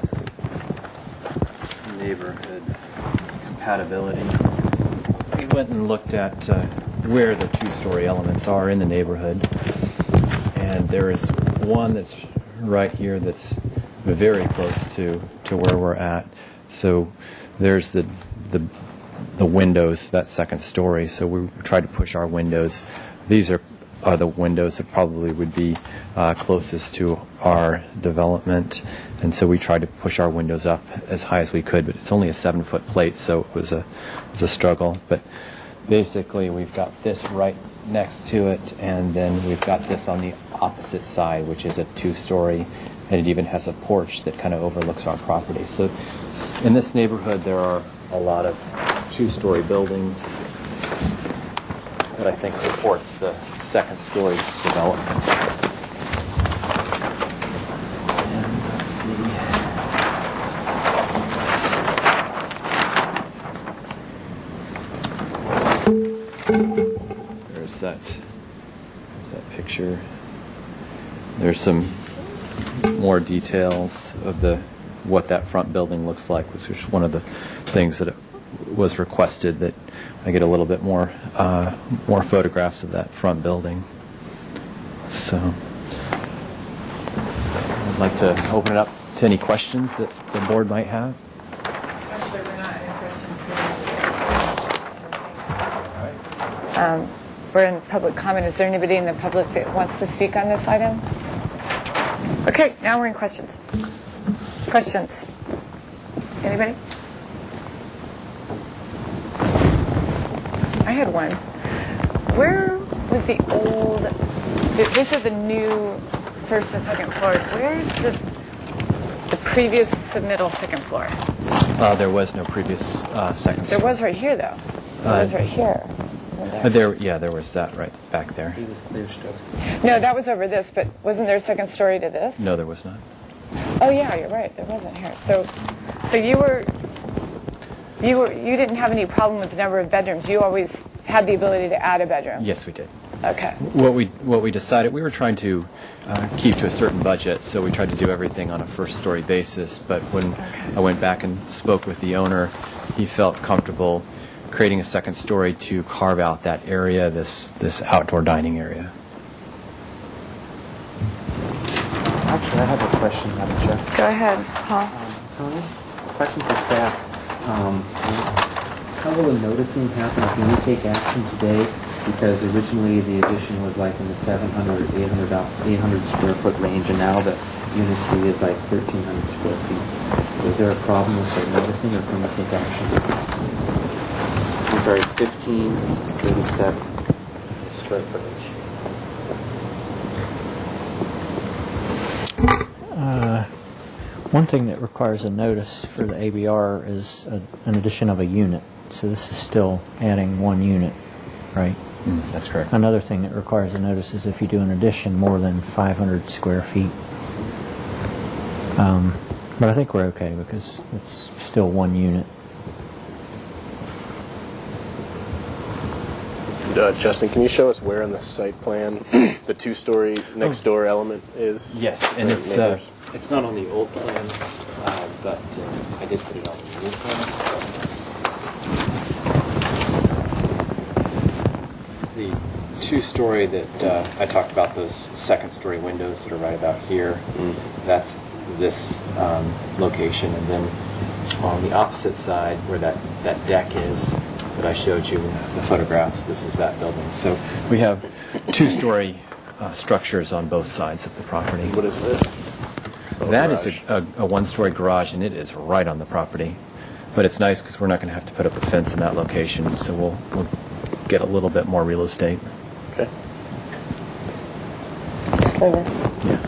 J: is neighborhood compatibility. We went and looked at where the two-story elements are in the neighborhood, and there is one that's right here that's very close to where we're at. So there's the windows, that second story. So we tried to push our windows. These are the windows that probably would be closest to our development, and so we tried to push our windows up as high as we could. But it's only a 7-foot plate, so it was a struggle. But basically, we've got this right next to it, and then we've got this on the opposite side, which is a 2-story, and it even has a porch that kind of overlooks our property. So in this neighborhood, there are a lot of 2-story buildings that I think supports the second-story development. And let's see. There's that picture. There's some more details of what that front building looks like, which was one of the things that it was requested that I get a little bit more photographs of that front building. So I'd like to open it up to any questions that the board might have.
A: Actually, we're not in question. We're in public comment. Is there anybody in the public that wants to speak on this item? Okay, now we're in questions. Questions? Anybody? I had one. Where was the old... These are the new first and second floors. Where's the previous submittal second floor?
J: There was no previous second
A: There
J: story.
A: was right here, though. There was right here. Isn't there?
J: There was that right back there.
I: He was clear strokes.
A: No, that was over this, but wasn't there a second story to this?
J: No, there was not.
A: Oh yeah, you're right. There wasn't here. So you didn't have any problem with the number of bedrooms. You always had the ability to add a bedroom.
J: Yes, we did.
A: Okay.
J: What we decided, we were trying to keep to a certain budget, so we tried to do everything on a first-story basis. But when I went back and spoke with the owner, he felt comfortable creating a second story to carve out that area, this outdoor dining area.
G: Actually, I have a question, Madam Chair.
A: Go ahead, Paul.
G: Tony, question for staff. How will the noticing happen? Can we take action today? Because originally the addition was like in the 800 square foot range, and now the Unit C is like 1,300 square feet. So is there a problem with the noticing, or can we take action? I'm sorry, 1,537 square footage.
B: One thing that requires a notice for the ABR is an addition of a unit. So this is still adding one unit, right?
J: That's correct.
B: Another thing that requires a notice is if you do an addition more than 500 square feet. But I think we're okay because it's still one unit.
H: Justin, can you show us where on the site plan the 2-story next door element is?
J: Yes, and
H: For
J: it's
H: neighbors?
J: it's not on the old plans, but I did put it on the new plans. The two-story that I talked about, those second-story windows that are right about here. That's this location, and then on the opposite side, where that deck is that I showed you in the photographs, this is that building. So we have two-story structures on both sides of the property.
H: What is this?
J: That is a one-story garage, and it is right on the property. But it's nice because we're not going to have to put up a fence in that location, so we'll get a little bit more real estate.
H: Okay.
A: Sliver.
J: Yeah.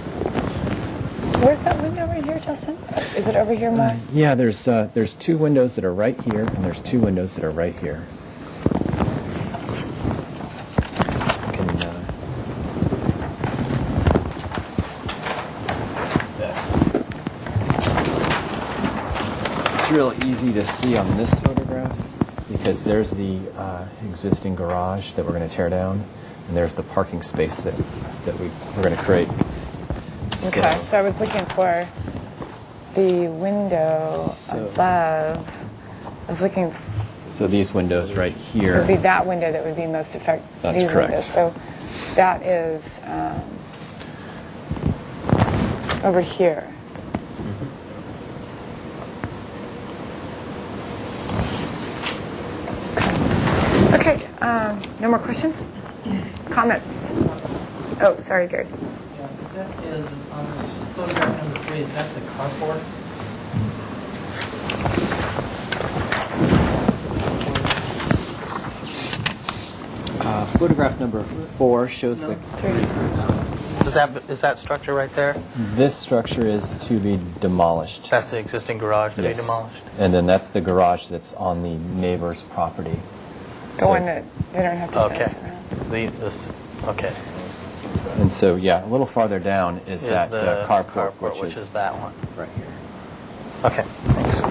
A: Where's that window right here, Justin? Is it over here more?
J: Yeah, there's two windows that are right here, and there's two windows that are right here. I can, this. It's real easy to see on this photograph because there's the existing garage that we're going to tear down, and there's the parking space that we're going to create.
A: Okay, so I was looking for the window above. I was looking.
J: So these windows right
A: It
J: here.
A: would be that window that would be most effective.
J: That's
A: these
J: correct.
A: Windows. So that is over here. Okay. No more questions? Comments? Oh, sorry, Gary.
I: Is on this photograph number 3, is that the carport?
J: Photograph number 4 shows the.
C: Is that structure right there?
J: This structure is to be demolished.
C: That's the existing garage to be
J: Yes.
C: demolished?
J: And then that's the garage that's on the neighbor's property.
A: The one that they don't have to
C: Okay.
A: fence around.
C: Okay.
J: And so, yeah, a little farther down is that
C: the
J: carport,
C: which is that one.
J: right here.
C: Okay, thanks.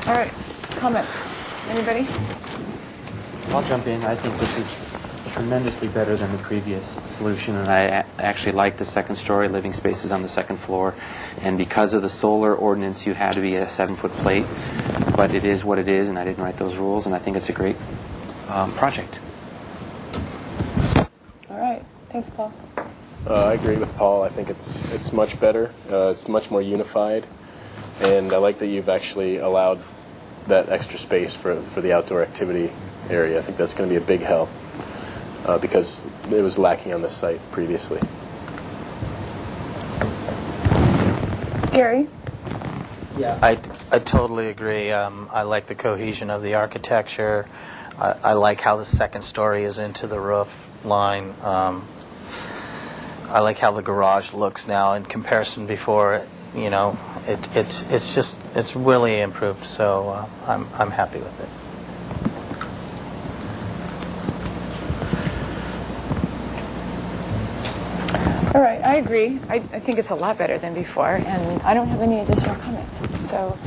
A: All right. Comments? Anybody?
G: I'll jump in. I think this is tremendously better than the previous solution, and I actually like the second story, living spaces on the second floor. And because of the solar ordinance, you had to be a 7-foot plate, but it is what it is, and I didn't write those rules, and I think it's a great project.
A: All right. Thanks, Paul.
H: I agree with Paul. I think it's much better. It's much more unified, and I like that you've actually allowed that extra space for the outdoor activity area. I think that's going to be a big help because it was lacking on the site previously.
A: Gary?
I: Yeah.
C: I totally agree. I like the cohesion of the architecture. I like how the second story is into the roof line. I like how the garage looks now in comparison before. You know, it's really improved. So I'm happy with it.
A: All right, I agree. I think it's a lot better than before, and I don't have any additional comments. So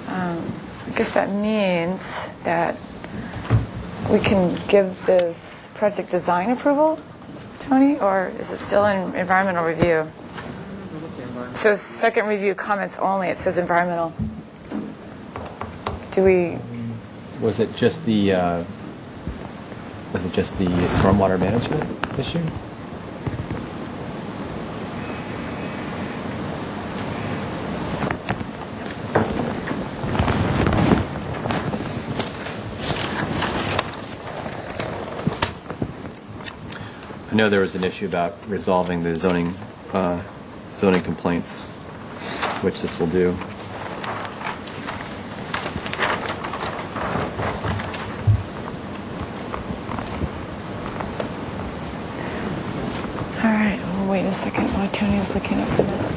A: I guess that means that we can give this project design approval, Tony, or is it still in environmental review? It says second review comments only. It says environmental. Do we?
J: Was it just the stormwater management issue? I know there was an issue about resolving the zoning complaints, which this will do.
A: All right. Well, wait a second while Tony's looking up for that.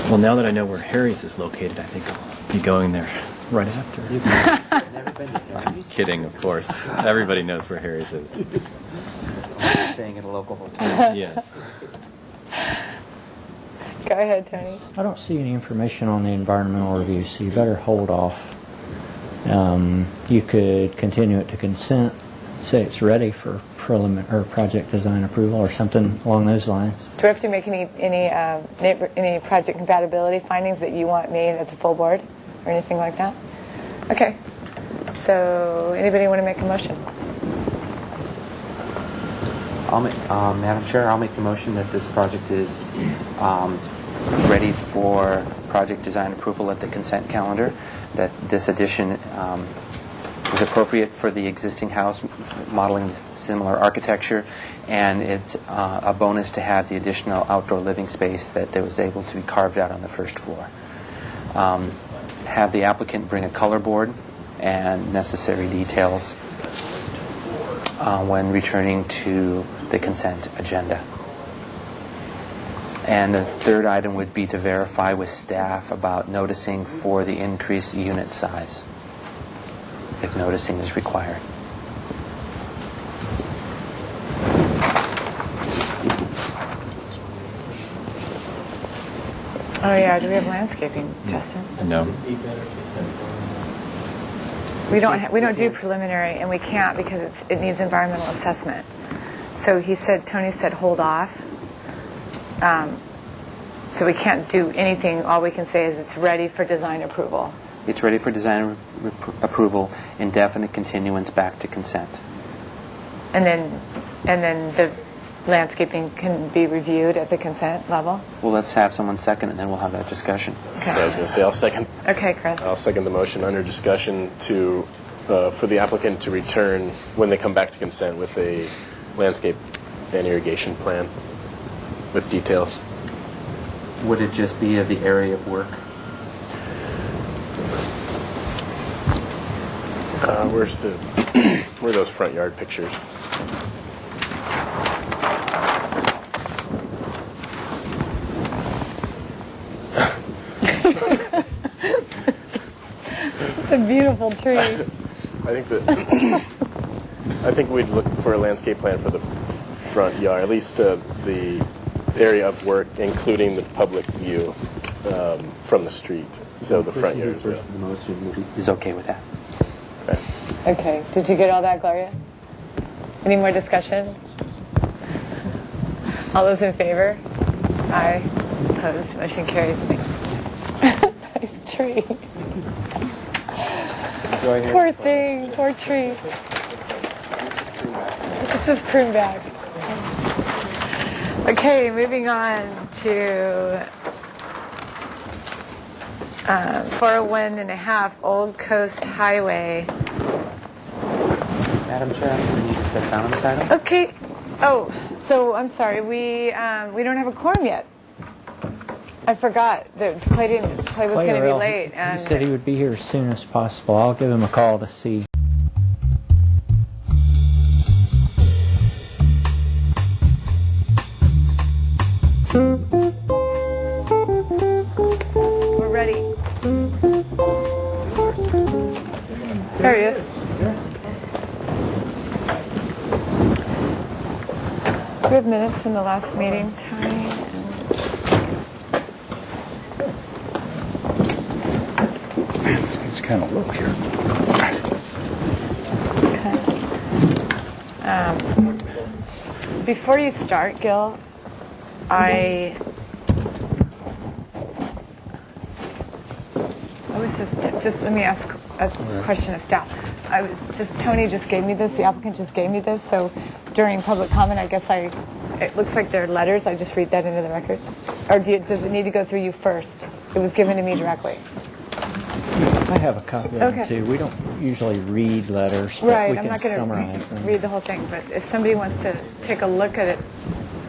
J: Well, now that I know where Harry's is located, I think I'll be going there right after. I'm kidding, of course. Everybody knows where Harry's is.
G: Staying at a local hotel.
J: Yes.
A: Go ahead, Tony.
B: I don't see any information on the environmental review, so you better hold off. You could continue it to consent say it's ready for or project design approval or something along those lines.
A: Do we have to make any project compatibility findings that you want made at the full board or anything like that? Okay. So anybody want to make a motion?
G: Madam Chair, I'll make the motion that this project is ready for project design approval at the consent calendar, that this addition is appropriate for the existing house, modeling similar architecture, and it's a bonus to have the additional outdoor living space that was able to be carved out on the first floor. Have the applicant bring a color board and necessary details when returning to the consent agenda. And the third item would be to verify with staff about noticing for the increased unit size, if noticing is required.
A: Oh yeah, do we have landscaping, Justin?
J: No.
A: We don't do preliminary, and we can't because it needs environmental assessment. So Tony said hold off. So we can't do anything. All we can say is it's ready for design approval.
G: It's ready for design approval, indefinite continuance back to consent.
A: And then the landscaping can be reviewed at the consent level?
G: Well, let's have someone second, and then we'll have that discussion.
H: Yeah, I was going to say, I'll second.
A: Okay, Chris.
H: I'll second the motion under discussion to for the applicant to return when they come back to consent with a landscape and irrigation plan with details.
G: Would it just be of the area of work?
H: Where are those front yard pictures?
A: It's a beautiful tree.
H: I think we'd look for a landscape plan for the front yard, at least the area of work, including the public view from the street. So the front yard as well.
G: Is okay with that.
A: Okay. Did you get all that, Gloria? Any more discussion? All those in favor? Aye. Opposed? Motion carries. Nice tree. Poor thing. Poor tree. This is pruned back. Okay, moving on to 401.5 Old Coast Highway.
G: Madam Chair, we need to sit down on this item.
A: Okay. Oh, so I'm sorry. We don't have a quorum yet. I forgot that Clay was going to be late.
B: He said he would be here as soon as possible. I'll give him a call to see.
A: We're ready. There he is. We have minutes from the last meeting, Tony.
K: It's kind of low here.
A: Okay. Before you start, Gil, I was just let me ask a question of staff. Tony just gave me this. The applicant just gave me this. So during public comment, I guess it looks like they're letters. I just read that into the record, or does it need to go through you first? It was given to me directly.
B: I have a copy of it too. We don't usually read letters, but
A: Right,
B: we
A: I'm
B: can
A: not going
B: summarize
A: to
B: them.
A: read the whole thing, but if somebody wants to take a look at it.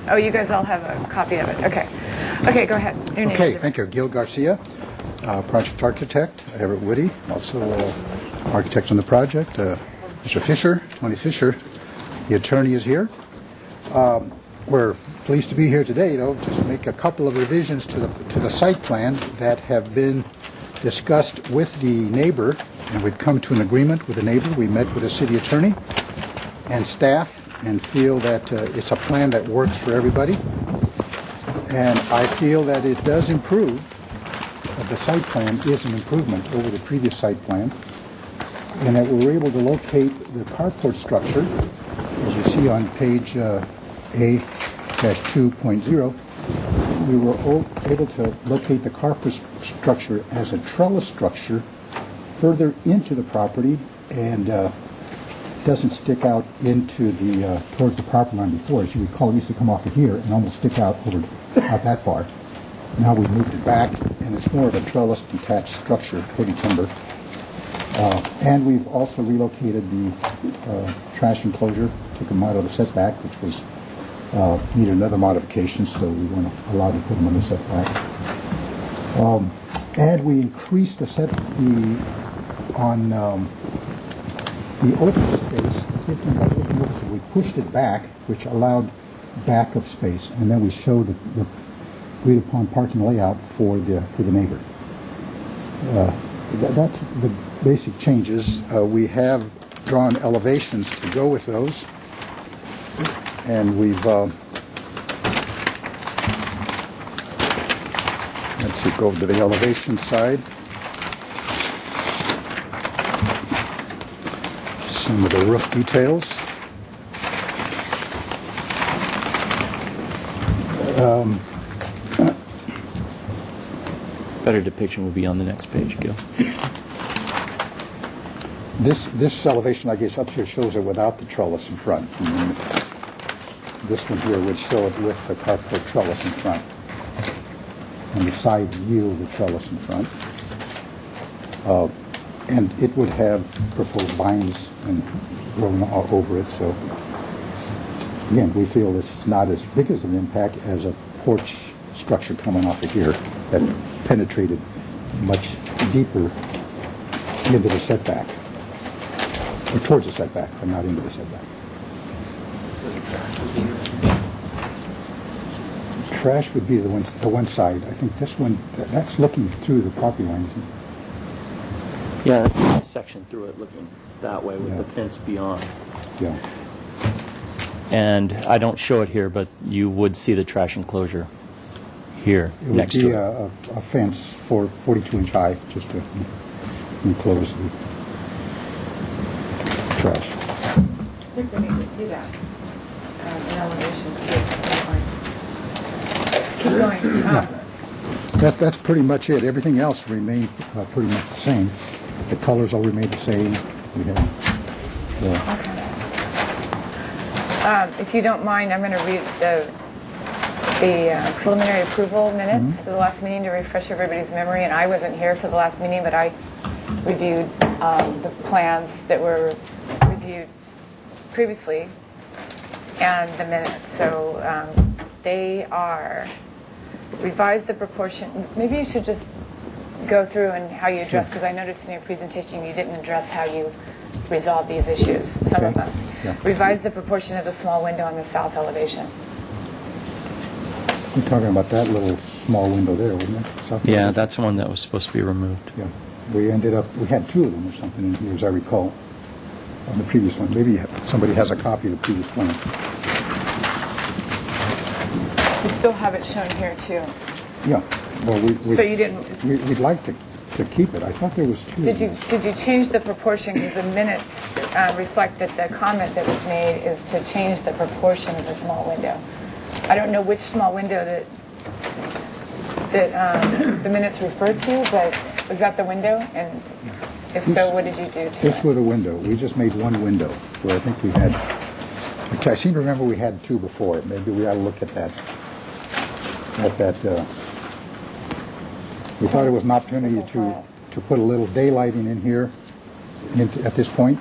A: Oh, you guys all have a copy of it. Okay. Okay, go ahead. Your name.
K: Okay, thank you. Gil Garcia, project architect. Everett Woody, also architect on the project. Mr. Fisher, Tony Fisher, the attorney, is here. We're pleased to be here today, though, just make a couple of revisions to the site plan that have been discussed with the neighbor, and we've come to an agreement with the neighbor. We met with the city attorney and staff and feel that it's a plan that works for everybody. And I feel that it does improve. The site plan is an improvement over the previous site plan. and that we were able to locate the carport structure, as you see on page A-2.0. We were able to locate the carport structure as a trellis structure further into the property and doesn't stick out into the towards the property line before. As you recall, it used to come off of here and almost stick out that far. Now we've moved it back, and it's more of a trellis detached structure, heavy timber. And we've also relocated the trash enclosure, took them out of the setback, which was needed another modification, so we weren't allowed to put them in the setback. And we increased the on the open space, the 15 by 15 open space, we pushed it back, which allowed back of space, and then we showed the agreed upon parking layout for the neighbor. That's the basic changes. We have drawn elevations to go with those, and we've let's see, go to the elevation side. Some of the roof details.
L: Better depiction will be on the next page, Gil.
K: This elevation, I guess, up here shows it without the trellis in front. And this one here would show it with the carport trellis in front. And the side view of the trellis in front. And it would have proposed vines and growing all over it. So, again, we feel this is not as big as an impact as a porch structure coming off of here that penetrated much deeper into the setback, or towards the setback, but not into the setback. Trash would be the one side. I think this one, that's looking through the property line, isn't it?
L: Yeah, section through it looking that way with the fence beyond.
K: Yeah.
L: And I don't show it here, but you would see the trash enclosure here
K: It would
L: next
K: be
L: to it.
K: a fence for 42-inch high, just to enclose the trash.
A: I think we need to see that in elevation too. Keep going.
K: That's pretty much it. Everything else remained pretty much the same. The colors all remained the same. We had,
A: If you don't mind, I'm going to read the preliminary approval minutes for the last meeting to refresh everybody's memory. And I wasn't here for the last meeting, but I reviewed the plans that were reviewed previously and the minutes. So they are revised the proportion. Maybe you should just go through and how you address, because I noticed in your presentation you didn't address how you resolve these issues, some of them.
K: Yeah.
A: Revise the proportion of the small window on the south elevation.
K: you're talking about that little small window there, wasn't it? South
L: Yeah,
K: of-
L: that's one that was supposed to be removed.
K: Yeah. We had two of them or something in here, as I recall, on the previous one. Maybe somebody has a copy of the previous plan.
A: You still have it shown here too.
K: Yeah. Well,
A: So you didn't,
K: we'd like to keep it. I thought there was two.
A: did you change the proportion, because the minutes reflect that the comment that was made is to change the proportion of the small window. I don't know which small window that the minutes referred to, but was that the window? And if so, what did you do to
K: This
A: it?
K: was a window. We just made one window, where I think we had, I seem to remember we had two before. Maybe we ought to look at that. We thought it was an opportunity to put a little daylighting in here at this point.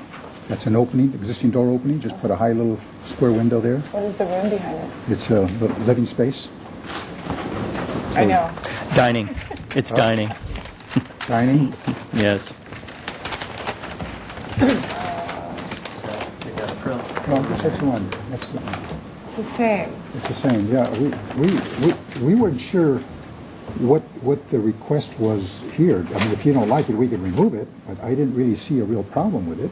K: That's an opening, existing door opening. Just put a high little square window there.
A: What is the room behind it?
K: It's a living space.
A: I know.
L: Dining. It's dining.
K: Dining.
L: Yes.
K: No, that's the one. That's the one.
A: It's the same.
K: It's the same, yeah. We weren't sure what the request was here. I mean, if you don't like it, we can remove it, but I didn't really see a real problem with it.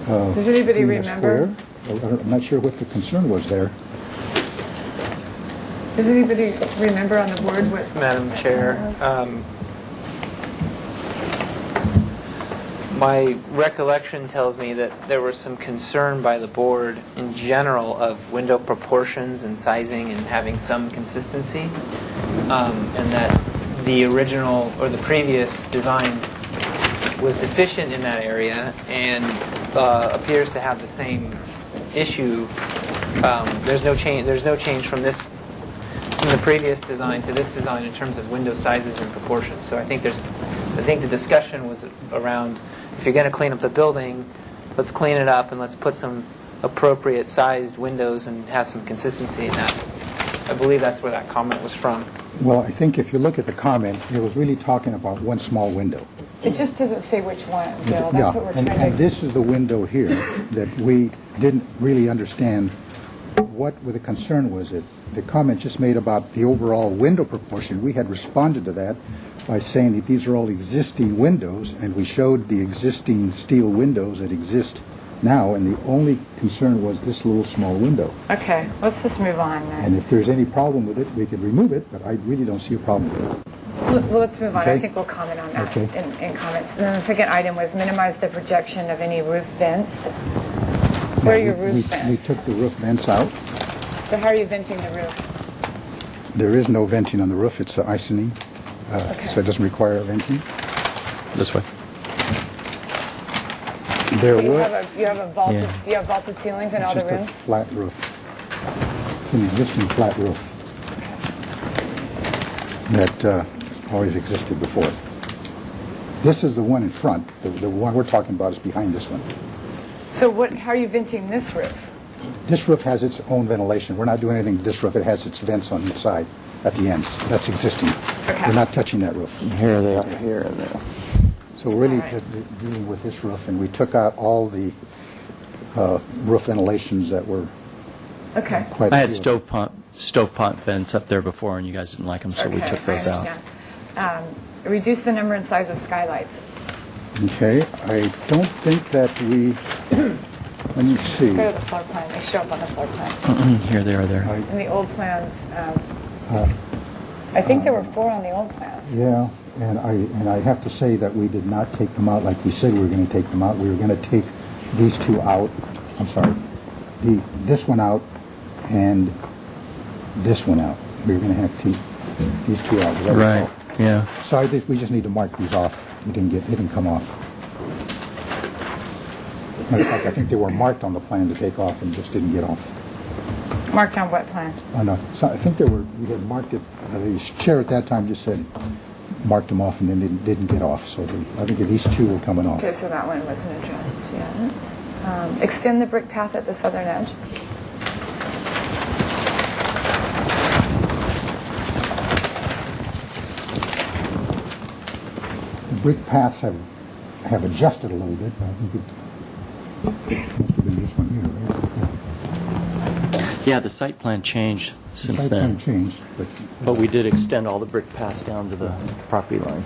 A: Does anybody
K: Being a
A: remember?
K: square. I'm not sure what the concern was there.
A: Does anybody remember on the board what?
C: Madam Chair,
M: My recollection tells me that there was some concern by the board in general of window proportions and sizing and having some consistency, and that the original or the previous design was deficient in that area and appears to have the same issue. There's no change from the previous design to this design in terms of window sizes and proportions. So I think the discussion was around, if you're going to clean up the building, let's clean it up and let's put some appropriate sized windows and have some consistency in that. I believe that's where that comment was from.
K: Well, I think if you look at the comment, it was really talking about one small window.
A: It just doesn't say which one, Bill. That's what we're trying to...
K: And this is the window here that we didn't really understand what the concern was. The comment just made about the overall window proportion. We had responded to that by saying that these are all existing windows, and we showed the existing steel windows that exist now, and the only concern was this little small window.
A: Okay, let's just move on then.
K: And if there's any problem with it, we could remove it, but I really don't see a problem with it.
A: Well, let's move on.
K: Okay.
A: I think we'll comment on that
K: Okay.
A: in comments. And then the second item was minimize the projection of any roof vents. Where are your roof vents?
K: We took the roof vents out.
A: So how are you venting the roof?
K: There is no venting on the roof. It's isoning,
A: Okay.
K: so it doesn't require venting.
L: This way.
K: There
A: So you
K: were.
A: have a vaulted,
L: Yeah.
A: you have vaulted ceilings in all
K: It's
A: the
K: just a
A: rooms?
K: flat roof. It's an existing flat roof that always existed before. This is the one in front. The one we're talking about is behind this one.
A: So how are you venting this roof?
K: This roof has its own ventilation. We're not doing anything to this roof. It has its vents on each side at the ends. That's existing.
A: Okay.
K: We're not touching that roof.
L: Here they are, here and there.
K: So we're really
A: All right.
K: just dealing with this roof, and we took out all the roof ventilations that were
A: Okay.
K: quite
L: I had
K: few.
L: stovepipe vents up there before, and you guys didn't like them, so we
A: Okay,
L: took those
A: I
L: out.
A: understand. Reduce the number and size of skylights.
K: Okay, I don't think that we, let me see.
A: Go to the floor plan. They show up on the floor plan.
L: Here they are there.
A: In the old plans, I think there were 4 on the old plans.
K: Yeah, and I have to say that we did not take them out like we said we were going to take them out. We were going to take these two out. I'm sorry, this one out and this one out. We were going to have these two out. Is that
L: Right, yeah.
K: So I think we just need to mark these off. It didn't come off. Matter of fact, I think they were marked on the plan to take off and just didn't get off.
A: Marked on what plan?
K: No, so I think we had marked it, the chair at that time just said, marked them off and then didn't get off. So I think these two were coming off.
A: Okay, so that one wasn't addressed yet. Extend the brick path at the southern edge.
K: The brick paths have adjusted a little bit, but I think it must have been this one here, right?
L: Yeah, the site plan changed
K: The
L: since
K: site
L: then.
K: plan changed,
L: But we did extend all the brick paths down to the property line.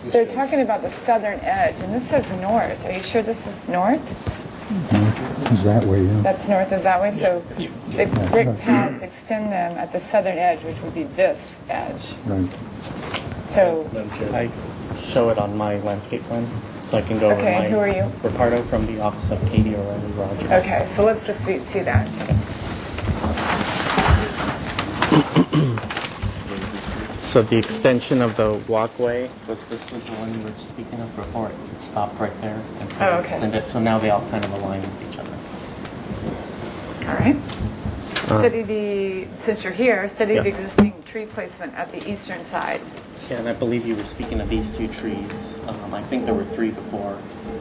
A: They're talking about the southern edge, and this says north. Are you sure this is north?
K: it's that way, yeah.
A: That's north is that way? So the brick paths extend them at the southern edge, which would be this edge.
K: Right.
A: So,
N: I show it on my landscape plan, so I can go over
A: Okay,
N: my...
A: who are you?
N: Ricardo from the office of Katie O'Reilly Rogers.
A: okay, so let's just see that.
N: So the extension of the walkway this was the one you were speaking of before. It stopped right there, and so
A: Oh,
N: we
A: okay.
N: extended. So now they all kind of align with each other.
A: All right. Since you're here, study
N: Yeah.
A: the existing tree placement at the eastern side.
N: Yeah, and I believe you were speaking of these two trees. I think there were 3 before.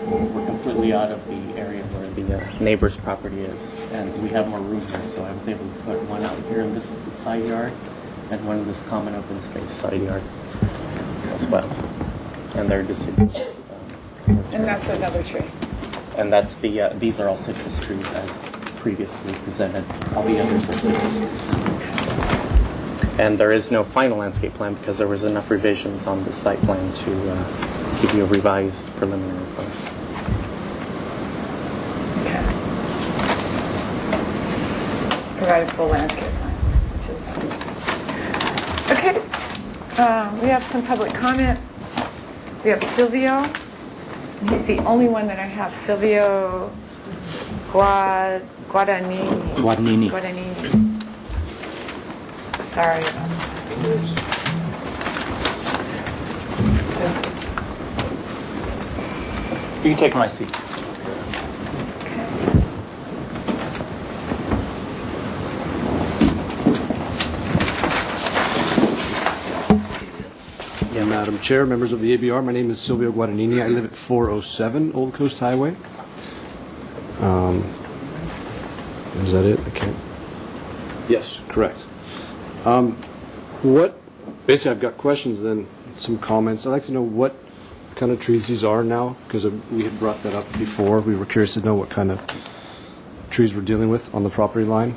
N: We're completely out of the area where the neighbor's property is, and we have more room here, so I was able to put one out here in this side yard and one in this common open space side yard as well. And they're deciduous.
A: And that's another tree.
N: And that's these are all citrus trees as previously presented. All the others are citrus trees. And there is no final landscape plan because there was enough revisions on the site plan to give you a revised preliminary plan.
A: Okay. Provide a full landscape plan, which is okay. We have some public comment. We have Silvio. He's the only one that I have, Silvio Guadagnini.
L: Guadagnini.
A: Sorry.
L: You can take my seat.
O: Madam Chair, members of the ABR, my name is Silvio Guadagnini. I live at 407 Old Coast Highway. Is that it? I can't. Yes, correct. Basically, I've got questions, then some comments. I'd like to know what kind of trees these are now, because we had brought that up before. We were curious to know what kind of trees we're dealing with on the property line.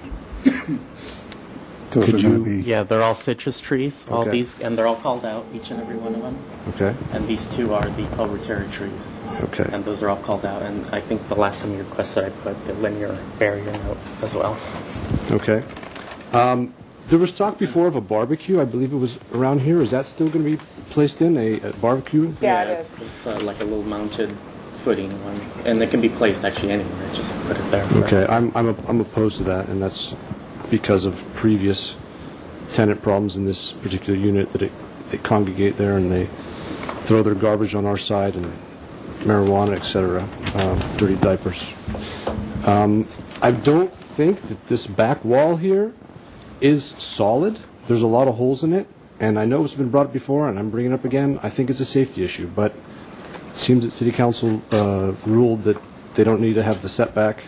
K: Those are going to be...
N: Yeah, they're all citrus trees, all
O: Okay.
N: these, and they're all called out, each and every one of them.
O: Okay.
N: And these two are the Culverterra trees.
O: Okay.
N: And those are all called out. And I think the last time you requested, I put the linear barrier note as well.
O: Okay. There was talk before of a barbecue. I believe it was around here. Is that still going to be placed in, a barbecue?
A: Yeah, it is.
N: It's like a little mounted footing one. And it can be placed actually anywhere. Just put it there.
O: Okay, I'm opposed to that, and that's because of previous tenant problems in this particular unit, that they congregate there and they throw their garbage on our side, and marijuana, etc., dirty diapers. I don't think that this back wall here is solid. There's a lot of holes in it, and I know it's been brought up before, and I'm bringing it up again. I think it's a safety issue, but it seems that City Council ruled that they don't need to have the setback.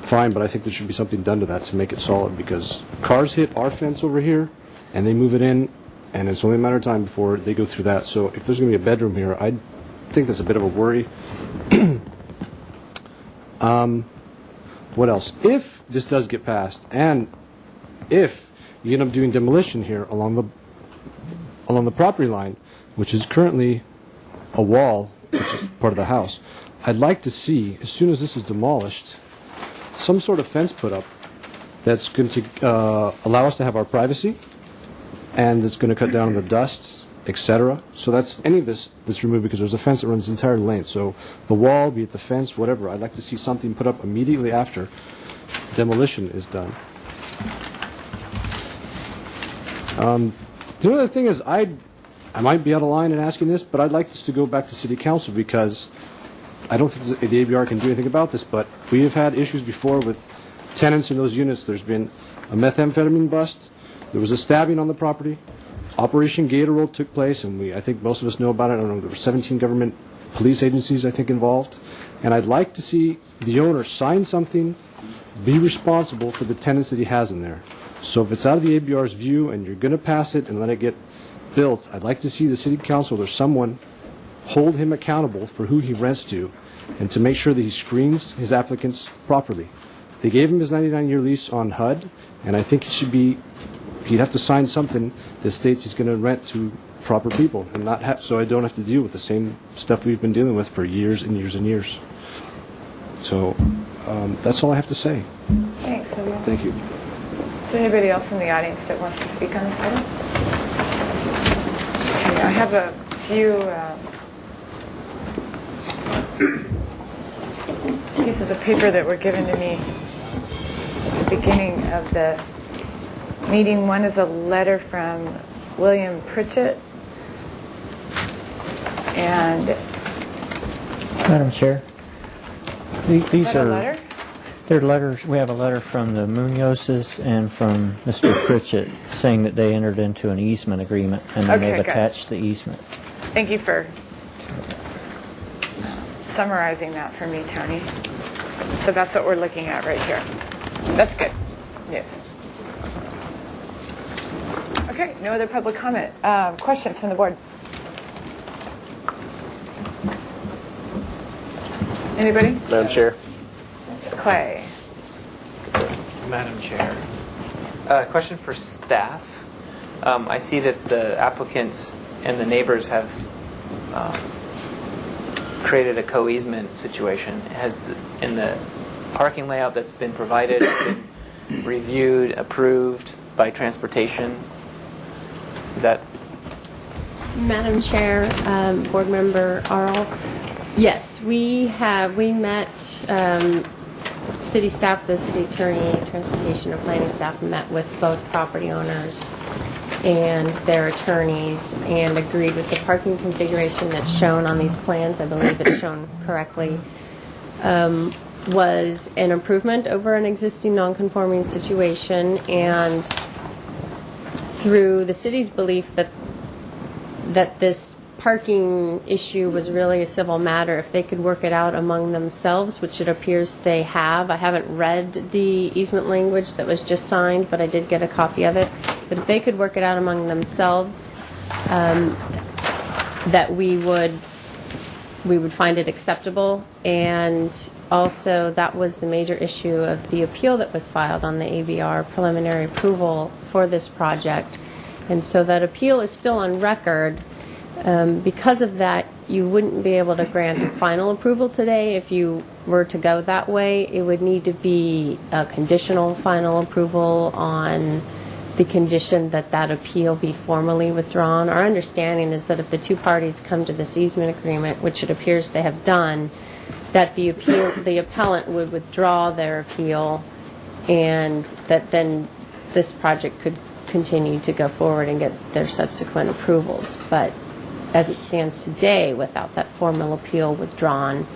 O: Fine, but I think there should be something done to that to make it solid, because cars hit our fence over here and they move it in, and it's only a matter of time before they go through that. So if there's going to be a bedroom here, I think that's a bit of a worry. What else? If this does get passed, and if you end up doing demolition here along the property line, which is currently a wall, which is part of the house, I'd like to see, as soon as this is demolished, some sort of fence put up that's going to allow us to have our privacy, and that's going to cut down on the dust, etc. So that's any of this that's removed, because there's a fence that runs the entire length. So the wall, be it the fence, whatever, I'd like to see something put up immediately after demolition is done. The other thing is, I might be out of line in asking this, but I'd like this to go back to City Council, because I don't think the ABR can do anything about this, but we have had issues before with tenants in those units. There's been a methamphetamine bust. There was a stabbing on the property. Operation Gator took place, and I think most of us know about it. I don't know, there were 17 government police agencies, I think, involved. And I'd like to see the owner sign something, be responsible for the tenants that he has in there. So if it's out of the ABR's view and you're going to pass it and let it get built, I'd like to see the City Council or someone hold him accountable for who he rents to, and to make sure that he screens his applicants properly. They gave him his 99-year lease on HUD, and I think he'd have to sign something that states he's going to rent to proper people, and not so I don't have to deal with the same stuff we've been dealing with for years and years and years. So that's all I have to say.
A: Thanks, Silvio.
O: Thank you.
A: Is there anybody else in the audience that wants to speak on this item? Okay, I have a few pieces of paper that were given to me at the beginning of the meeting. One is a letter from William Pritchett, and
B: Madam Chair, these
A: is that a
B: are
A: letter?
B: they're letters. We have a letter from the Munozes and from Mr. Pritchett saying that they entered into an easement agreement, and then
A: Okay,
B: they've
A: good.
B: attached the easement.
A: Thank you for summarizing that for me, Tony. So that's what we're looking at right here. That's good. Yes. Okay, no other public comment. Questions from the board? Anybody?
H: Madam Chair.
A: Clay.
M: Madam Chair. Question for staff. I see that the applicants and the neighbors have created a co-easement situation. In the parking layout that's been provided, been reviewed, approved by transportation? Is that...
P: Madam Chair, Board Member Arl, Yes, we met, city staff, the city attorney, transportation and planning staff met with both property owners and their attorneys and agreed with the parking configuration that's shown on these plans. I believe it's shown correctly. Was an improvement over an existing non-conforming situation, and through the city's belief that this parking issue was really a civil matter, if they could work it out among themselves, which it appears they have. I haven't read the easement language that was just signed, but I did get a copy of it. But if they could work it out among themselves, that we would find it acceptable. And also, that was the major issue of the appeal that was filed on the ABR preliminary approval for this project. And so that appeal is still on record. Because of that, you wouldn't be able to grant a final approval today. If you were to go that way, it would need to be a conditional final approval on the condition that that appeal be formally withdrawn. Our understanding is that if the two parties come to this easement agreement, which it appears they have done, that the appellant would withdraw their appeal, and that then this project could continue to go forward and get their subsequent approvals. But as it stands today, without that formal appeal withdrawn,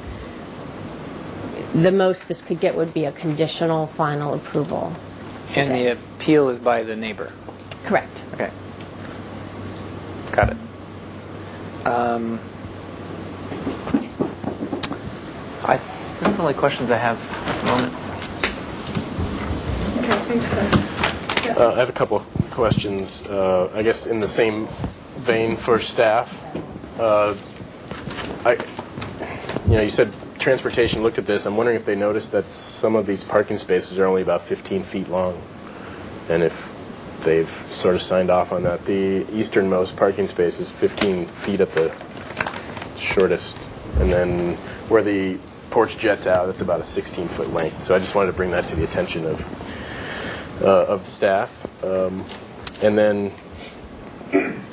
P: the most this could get would be a conditional final approval.
M: And the appeal is by the neighbor?
P: Correct.
M: Okay. Got it. That's the only questions I have at the moment.
H: I have a couple questions, I guess in the same vein for staff. You said transportation looked at this. I'm wondering if they noticed that some of these parking spaces are only about 15 feet long, and if they've sort of signed off on that. The easternmost parking space is 15 feet at the shortest, and then where the porch jets out, it's about a 16-foot length. So I just wanted to bring that to the attention of staff. And then,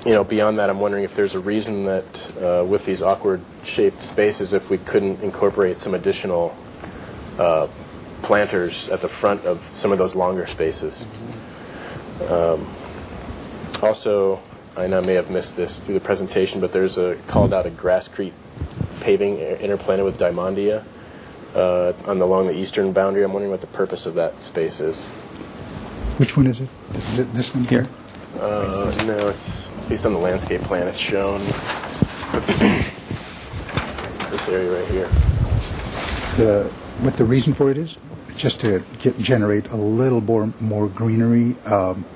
H: beyond that, I'm wondering if there's a reason that with these awkward-shaped spaces, if we couldn't incorporate some additional planters at the front of some of those longer spaces. Also, and I may have missed this through the presentation, but there's called out a Grasscrete paving interplanted with Diamondia along the eastern boundary. I'm wondering what the purpose of that space is.
K: Which one is it? Is it this one here?
H: No, it's based on the landscape plan. It's shown this area right here.
K: What the reason for it is? Just to generate a little more greenery.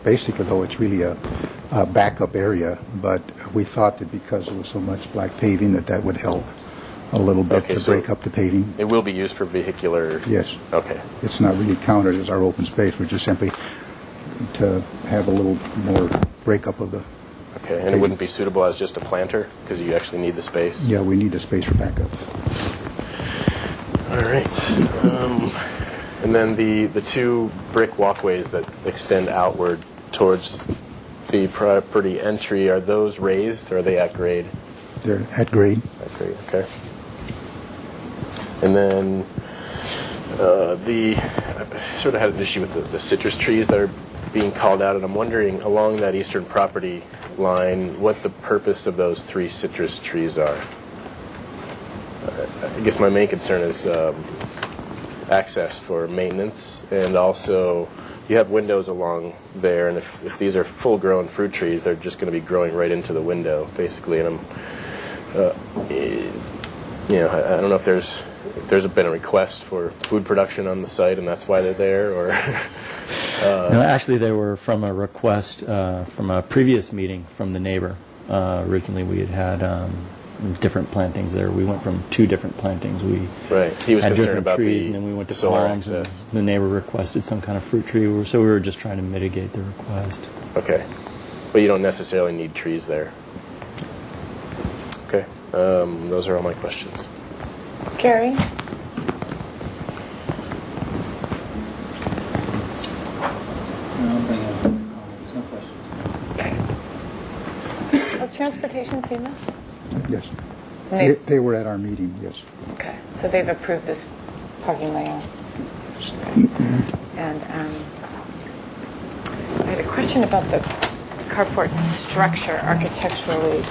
K: Basically, though, it's really a backup area, but we thought that because there was so much black paving that would help a little bit to break up the paving.
H: It will be used for vehicular...
K: Yes.
H: Okay.
K: It's not really counted as our open space. We're just simply to have a little more breakup of the...
H: Okay, and it wouldn't be suitable as just a planter because you actually need the space?
K: Yeah, we need the space for backup.
H: All right. And then the two brick walkways that extend outward towards the property entry, are those raised or are they at grade?
K: They're at grade.
H: At grade, okay. And then I sort of had an issue with the citrus trees that are being called out, and I'm wondering along that eastern property line what the purpose of those 3 citrus trees are. I guess my main concern is access for maintenance, and also you have windows along there, and if these are full-grown fruit trees, they're just going to be growing right into the window, basically. And I don't know if there's been a request for food production on the site, and that's why they're there, or.
L: No, actually, they were from a request from a previous meeting from the neighbor. Originally, we had different plantings there. We went from 2 different plantings.
H: Right. He was
L: had
H: concerned
L: different
H: about
L: trees,
H: the
L: and then we went to
H: solar
L: palms. And
H: access.
L: the neighbor requested some kind of fruit tree, so we were just trying to mitigate the request.
H: Okay, but you don't necessarily need trees there. Okay, those are all my questions.
A: Gary?
I: No questions.
A: Was transportation seamless?
K: Yes. They were at our meeting, yes.
A: Okay, so they've approved this parking layout. And I had a question about the carport structure architecturally,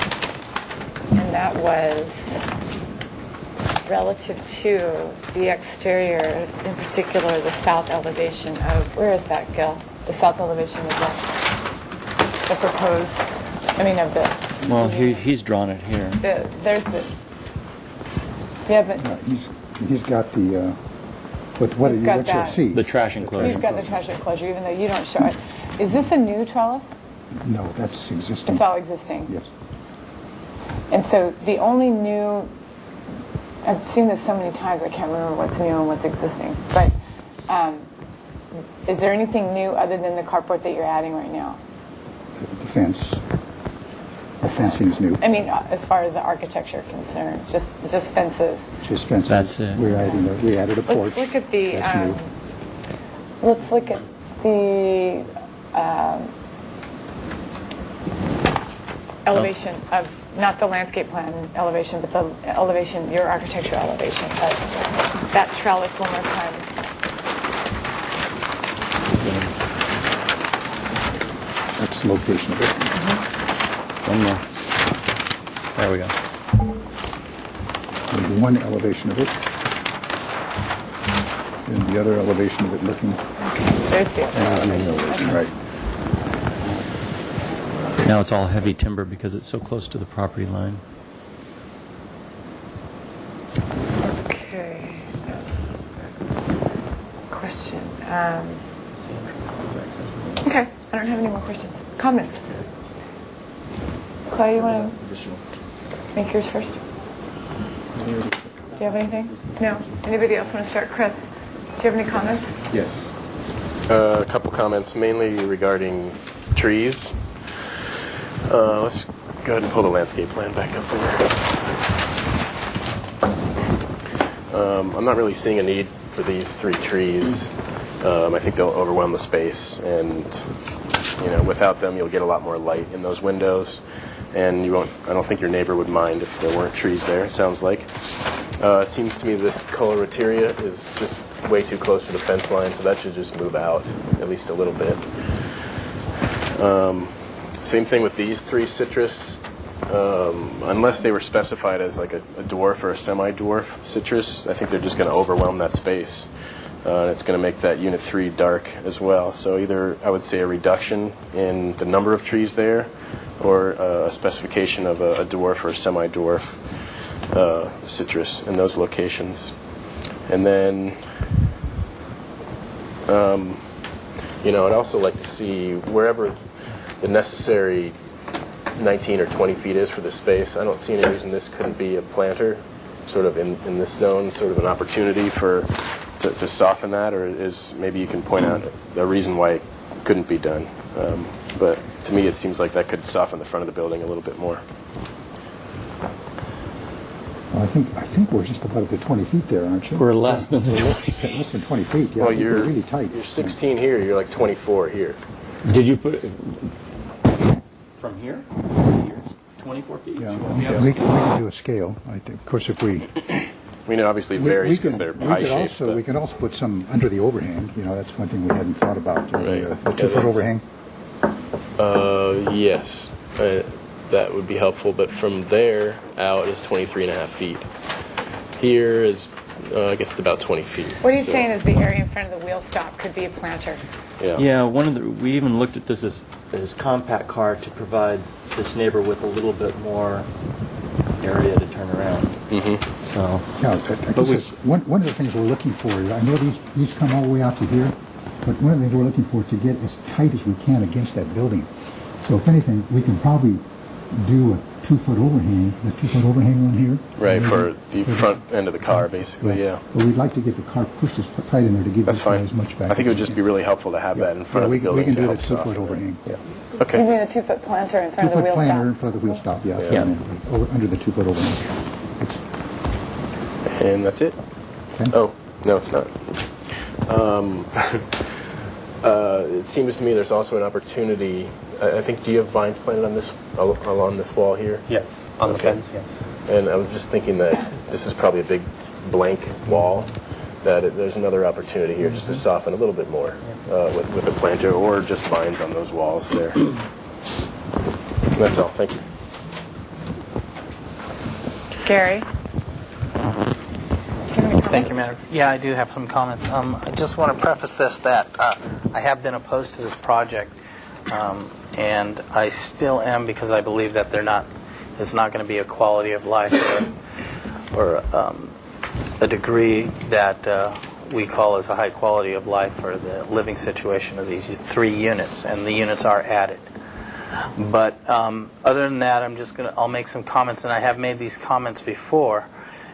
A: and that was relative to the exterior, in particular the south elevation of, where is that, Gil? The south elevation of the proposed, I mean of the...
L: Well, he's drawn it here.
A: There's the... Yeah, but...
K: He's got the, what
A: He's got
K: you'll
A: that.
K: see.
L: The trash enclosure.
A: He's got the trash enclosure, even though you don't show it. Is this a new trellis?
K: No, that's existing.
A: It's all existing?
K: Yes.
A: And so the only new... I've seen this so many times, I can't remember what's new and what's existing. But is there anything new other than the carport that you're adding right now?
K: The fence. The fencing's new.
A: I mean, as far as the architecture concerned, just fences.
K: Just fences.
L: That's it.
K: We added a porch.
A: Let's look at the.
K: That's new.
A: Let's look at the elevation of, not the landscape plan elevation, but the elevation, your architectural elevation of that trellis one more time.
K: That's the location of it.
L: One more. There we go.
K: There's one elevation of it. And the other elevation of it looking.
A: There's the other elevation.
K: Right.
L: Now it's all heavy timber because it's so close to the property line.
A: Okay. Question. Okay. I don't have any more questions. Comments? Clay, you want to make yours first? Do you have anything? No? Anybody else want to start? Chris, do you have any comments?
H: Yes. A couple comments, mainly regarding trees. Let's go ahead and pull the landscape plan back up there. I'm not really seeing a need for these 3 trees. I think they'll overwhelm the space, and without them, you'll get a lot more light in those windows. And you won't. I don't think your neighbor would mind if there weren't trees there. It sounds like. It seems to me this colorateria is just way too close to the fence line, so that should just move out at least a little bit. Same thing with these 3 citrus. Unless they were specified as like a dwarf or a semi-dwarf citrus, I think they're just going to overwhelm that space. And it's going to make that unit 3 dark as well. So either I would say a reduction in the number of trees there, or a specification of a dwarf or a semi-dwarf citrus in those locations. And then, I'd also like to see wherever the necessary 19 or 20 feet is for the space. I don't see any reason this couldn't be a planter, sort of in this zone, sort of an opportunity to soften that, or is maybe you can point out a reason why it couldn't be done. But to me, it seems like that could soften the front of the building a little bit more.
K: Well, I think we're just about at the 20 feet there, aren't you?
L: We're less than
K: less than 20 feet. Yeah,
H: Well,
K: you're really tight.
H: You're 16 here. You're like 24 here.
L: Did you put it from here? Here? 24 feet?
K: Yeah, we can do a scale. I think, of course, if we.
H: I mean, it obviously varies because they're pie-shaped.
K: We can also put some under the overhang. That's one thing we hadn't thought about. The 2-foot overhang.
H: Yes, that would be helpful. But from there out is 23.5 feet. Here is, I guess it's about 20 feet.
A: What are you saying is the area in front of the wheel stop could be a planter?
L: Yeah. We even looked at this as compact car to provide this neighbor with a little bit more area to turn around.
H: Mm-hmm.
L: So.
K: Yeah, one of the things we're looking for is, I know these come all the way out to here, but one of the things we're looking for is to get as tight as we can against that building. So if anything, we can probably do a 2-foot overhang, the 2-foot overhang on here.
H: Right, for the front end of the car, basically, yeah.
K: But we'd like to get the car pushed as tight in there to give
H: That's
K: this
H: fine.
K: guy as much back.
H: I think it would just be really helpful to have that in front of the building
K: we can
H: to
K: do
H: help
K: the 2-foot
H: soften
K: overhang.
H: it.
K: Yeah.
H: Okay.
A: You mean a 2-foot planter in front of the
K: 2-foot
A: wheel
K: planter
A: stop?
K: in front of the wheel stop, yeah.
H: Yeah.
K: Under the 2-foot overhang.
H: And that's it?
K: Okay.
H: Oh, no, it's not. It seems to me there's also an opportunity. I think, do you have vines planted on along this wall here?
N: Yes, on the fence, yes.
H: And I was just thinking that this is probably a big blank wall, that there's another opportunity here just to soften a little bit more with a planter or just vines on those walls there. That's all. Thank you.
A: Gary?
C: Thank you, Madam. Yeah, I do have some comments. I just want to preface this that I have been opposed to this project, and I still am because I believe that it's not going to be a quality of life or a degree that we call as a high quality of life for the living situation of these 3 units, and the units are added. But other than that, I'll make some comments, and I have made these comments before.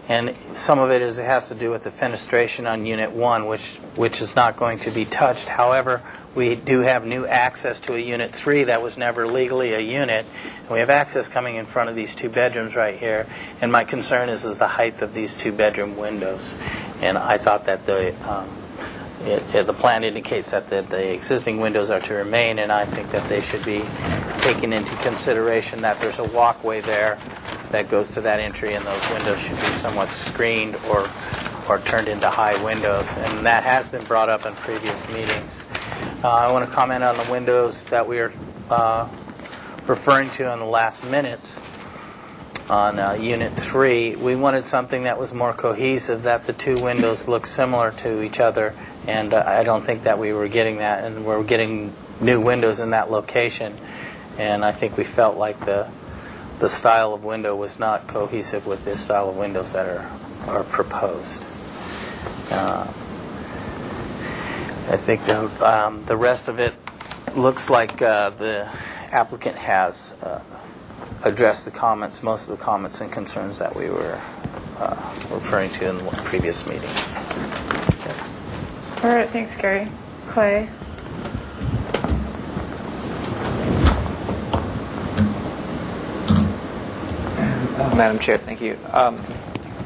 C: And some of it has to do with the fenestration on Unit 1, which is not going to be touched. However, we do have new access to a Unit 3 that was never legally a unit. And we have access coming in front of these 2 bedrooms right here. And my concern is the height of these 2-bedroom windows. And I thought that the plan indicates that the existing windows are to remain, and I think that they should be taken into consideration, that there's a walkway there that goes to that entry, and those windows should be somewhat screened or turned into high windows. And that has been brought up in previous meetings. I want to comment on the windows that we are referring to in the last minutes. On Unit 3, we wanted something that was more cohesive, that the 2 windows look similar to each other, and I don't think that we were getting that, and we're getting new windows in that location, and I think we felt like the style of window was not cohesive with this style of windows that are proposed. I think the rest of it looks like the applicant has addressed most of the comments and concerns that we were referring to in previous meetings.
A: All right, thanks, Gary. Clay?
M: Madam Chair, thank you. A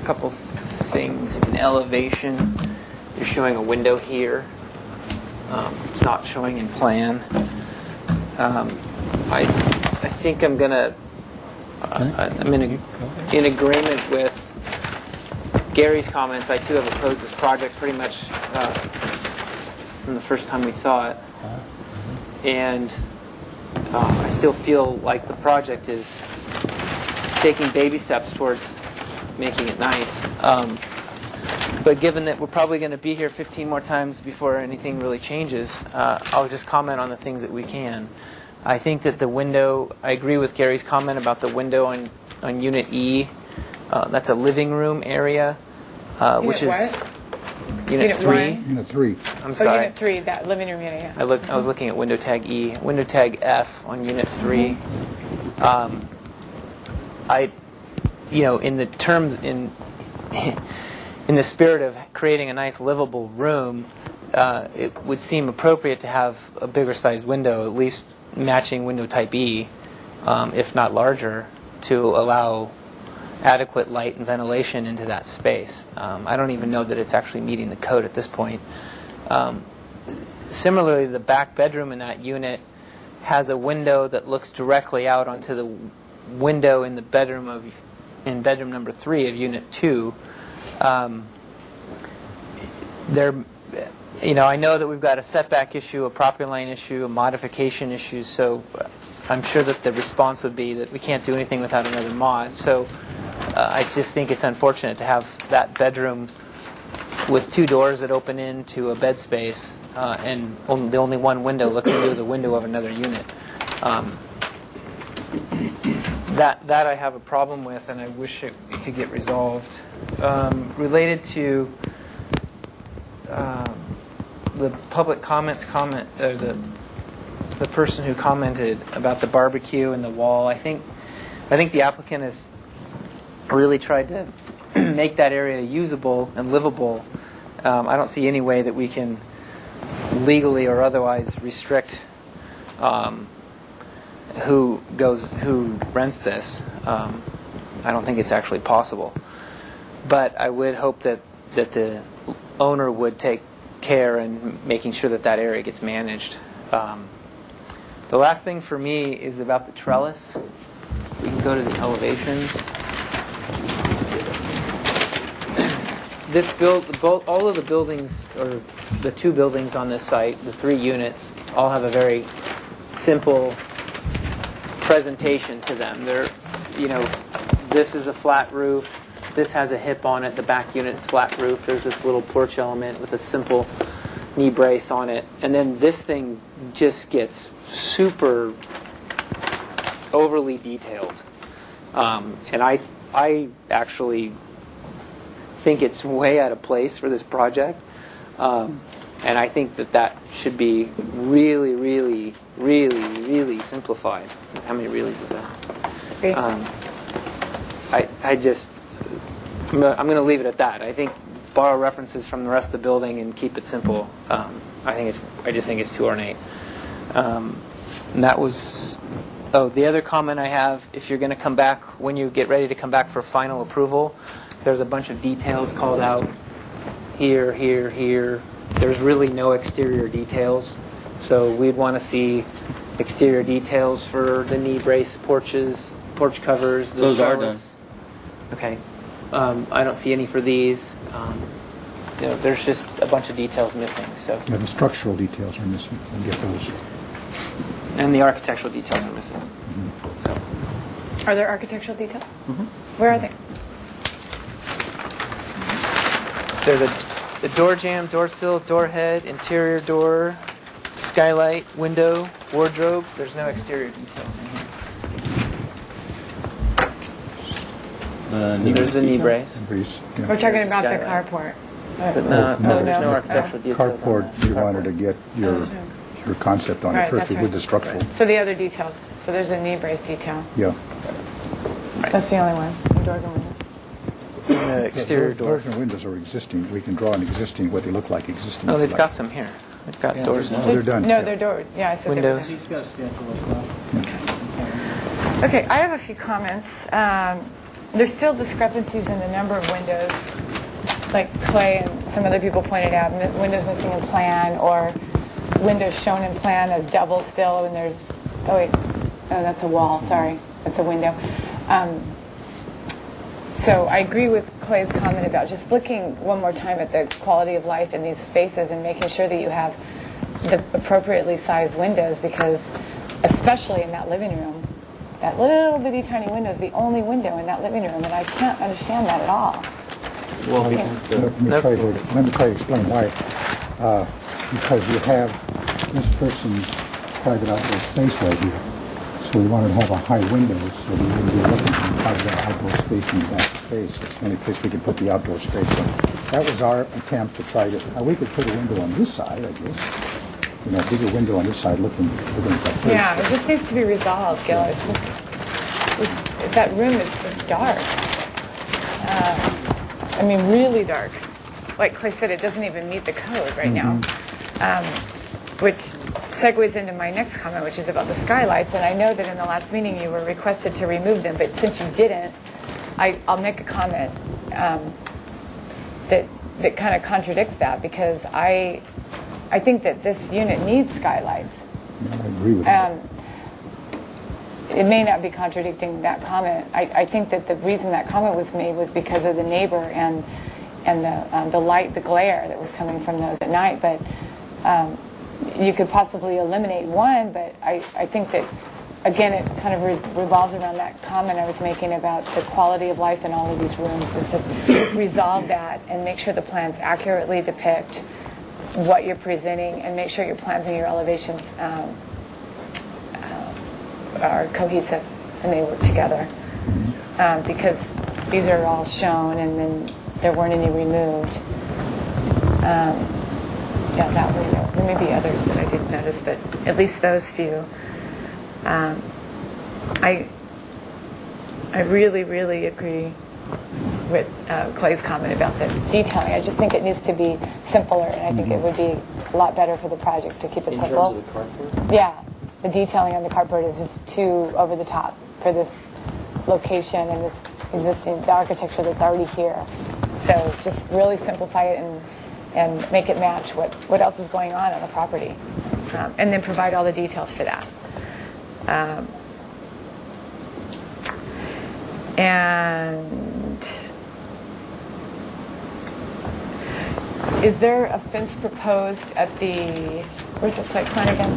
M: couple things in elevation. You're showing a window here. It's not showing in plan. I think I'm in agreement with Gary's comments. I too have opposed this project pretty much from the first time we saw it, and I still feel like the project is taking baby steps towards making it nice. But given that we're probably going to be here 15 more times before anything really changes, I'll just comment on the things that we can. I think that the window, I agree with Gary's comment about the window on Unit E. That's a living room area, which is
A: what?
M: Unit 3.
K: Unit 3.
M: I'm sorry.
A: Unit 3, that living room unit.
M: I was looking at window tag E. Window tag F on Unit 3. In the spirit of creating a nice livable room, it would seem appropriate to have a bigger sized window, at least matching window type E, if not larger, to allow adequate light and ventilation into that space. I don't even know that it's actually meeting the code at this point. Similarly, the back bedroom in that unit has a window that looks directly out onto the window in bedroom number 3 of Unit 2. I know that we've got a setback issue, a property line issue, a modification issue, so I'm sure that the response would be that we can't do anything without another mod. So I just think it's unfortunate to have that bedroom with 2 doors that open into a bed space and the only one window looks into the window of another unit. That I have a problem with, and I wish it could get resolved. Related to the public comment, or the person who commented about the barbecue and the wall, I think the applicant has really tried to make that area usable and livable. I don't see any way that we can legally or otherwise restrict who rents this. I don't think it's actually possible. But I would hope that the owner would take care in making sure that area gets managed. The last thing for me is about the trellis. We can go to the elevations. all of the buildings, or the 2 buildings on this site, the 3 units, all have a very simple presentation to them. They're, this is a flat roof. This has a hip on it. The back unit's flat roof. There's this little porch element with a simple knee brace on it. And then this thing just gets super overly detailed. And I actually think it's way out of place for this project. And I think that should be really, really, really, really simplified. How many reallys was that? I'm going to leave it at that. I think borrow references from the rest of the building and keep it simple. I just think it's too ornate. And that was. Oh, the other comment I have: if you're going to come back, when you get ready to come back for final approval, there's a bunch of details called out here, here, here. There's really no exterior details, so we'd want to see exterior details for the knee brace porches, porch covers.
L: Those are done.
M: Okay. I don't see any for these. There's just a bunch of details missing. So.
K: Yeah, the structural details are missing. We'll get those.
M: And the architectural details are missing.
A: Are there architectural details? Where are they?
M: There's a door jamb, door sill, door head, interior door, skylight, window, wardrobe. There's no exterior details in here. There's the knee brace.
K: Yeah.
A: We're talking about the
M: Skylight.
A: carport.
M: But there's no architectural details.
K: Carport, you wanted to get your concept on
A: Right,
K: it first
A: that's
K: with the
A: right.
K: structural.
A: So the other details. So there's a knee brace detail.
K: Yeah.
A: That's the only one. And doors and windows.
M: And the exterior door.
K: Doors and windows are existing. We can draw an existing, what they look like existing.
M: Oh, they've got some here. They've got doors.
K: Oh, they're done.
A: No,
K: Yeah.
A: they're doors. Yeah, I said
M: Windows.
I: He's got a schedule as well.
A: Okay, I have a few comments. There's still discrepancies in the number of windows, like Clay and some other people pointed out, windows missing in plan, or windows shown in plan as double still, and there's, that's a wall, sorry, that's a window. So I agree with Clay's comment about just looking one more time at the quality of life in these spaces and making sure that you have the appropriately sized windows, because especially in that living room, that little bitty tiny window is the only window in that living room, and I can't understand that at all.
K: Well, let me try to explain why. Because you have this person's private outdoor space right here. So we wanted to have a high window so we wouldn't be looking at part of that outdoor space in the back space. It's the only place we could put the outdoor space in. That was our attempt to try to, we could put a window on this side, I guess. A bigger window on this side looking at that place.
A: Yeah, it just needs to be resolved, Gil. It's just, that room is just dark. Really dark. Like Clay said, it doesn't even meet the code right now. Which segues into my next comment, which is about the skylights. And I know that in the last meeting you were requested to remove them, but since you didn't, I'll make a comment that kind of contradicts that, because I think that this unit needs skylights.
K: I agree with that.
A: It may not be contradicting that comment. I think that the reason that comment was made was because of the neighbor and the light, the glare that was coming from those at night. But you could possibly eliminate one, but I think that, again, it kind of revolves around that comment I was making about the quality of life in all of these rooms. It's just resolve that and make sure the plans accurately depict what you're presenting, and make sure your plans and your elevations are cohesive and they work together. Because these are all shown and then there weren't any removed. That window. There may be others that I didn't notice, but at least those few. I really, really agree with Clay's comment about the detailing. I just think it needs to be simpler, and I think it would be a lot better for the project to keep it simple.
I: In terms of the carport?
A: Yeah, the detailing on the carport is just too over the top for this location and this the architecture that's already here. So just really simplify it and make it match what else is going on the property, and then provide all the details for that. And Is there a fence proposed at the, where's that site plan again?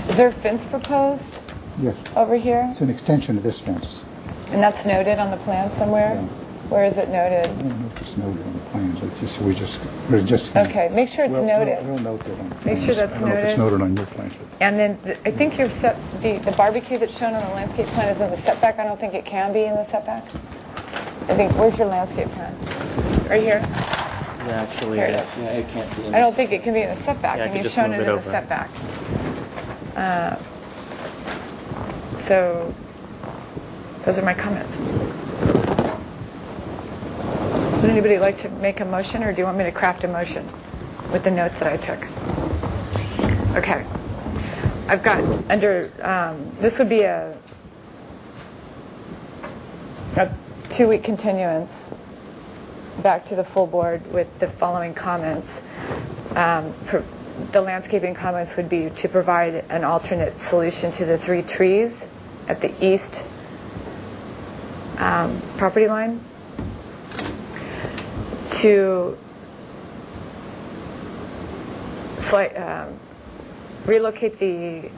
A: Is there a fence proposed
K: Yes,
A: over here?
K: it's an extension of this fence.
A: And that's noted on the plan somewhere?
K: Yeah.
A: Where is it noted?
K: I don't know if it's noted on the plans, we're just...
A: Okay, make sure it's noted.
K: We'll note that on the
A: Make sure
K: plans.
A: that's
K: I don't know if it's
A: noted.
K: noted on your plans, but
A: And then I think the barbecue that's shown on the landscape plan is in the setback. I don't think it can be in the setback. I think, where's your landscape plan? Right here?
N: Yeah, actually,
A: Here
N: it
A: it
N: is.
A: is.
N: Yeah, it can't be. In
A: I don't
N: this.
A: think it can be in the setback,
N: Yeah, I
A: and
N: could
A: you've
N: just
A: shown
N: move
A: it
N: it
A: in the
N: over.
A: setback. So, those are my comments. Would anybody like to make a motion, or do you want me to craft a motion with the notes that I took? Okay. I've got under, this would be a 2-week continuance back to the full board with the following comments. The landscaping comments would be to provide an alternate solution to the 3 trees at the east property line, to relocate the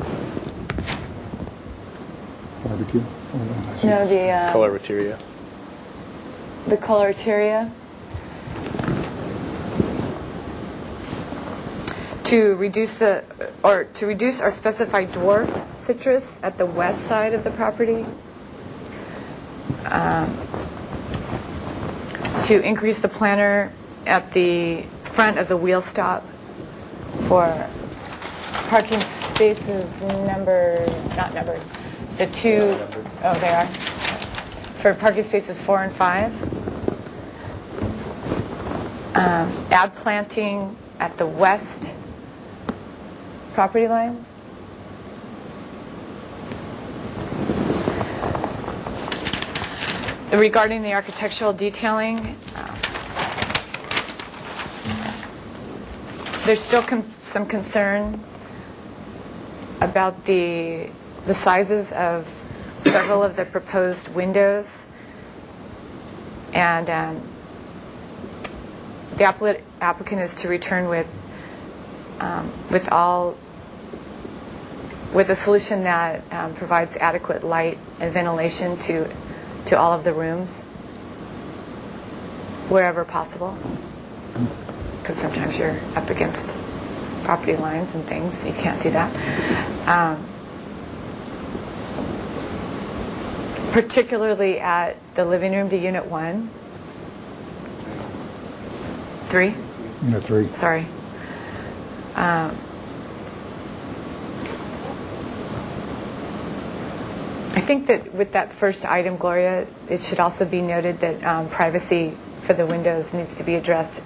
K: barbecue?
A: no the
H: Colorateria.
A: the colorateria, to reduce or specify dwarf citrus at the west side of the property, to increase the planter at the front of the wheel stop for parking spaces not numbered, the 2, oh they are, for parking spaces 4 and 5. Add planting at the west property line. Regarding the architectural detailing, there's still some concern about the sizes of several of the proposed windows, and the applicant is to return with a solution that provides adequate light and ventilation to all of the rooms wherever possible, because sometimes you're up against property lines and things, you can't do that. Particularly at the living room to unit 1. 3?
K: Unit 3.
A: Sorry. I think that with that first item, Gloria, it should also be noted that privacy for the windows needs to be addressed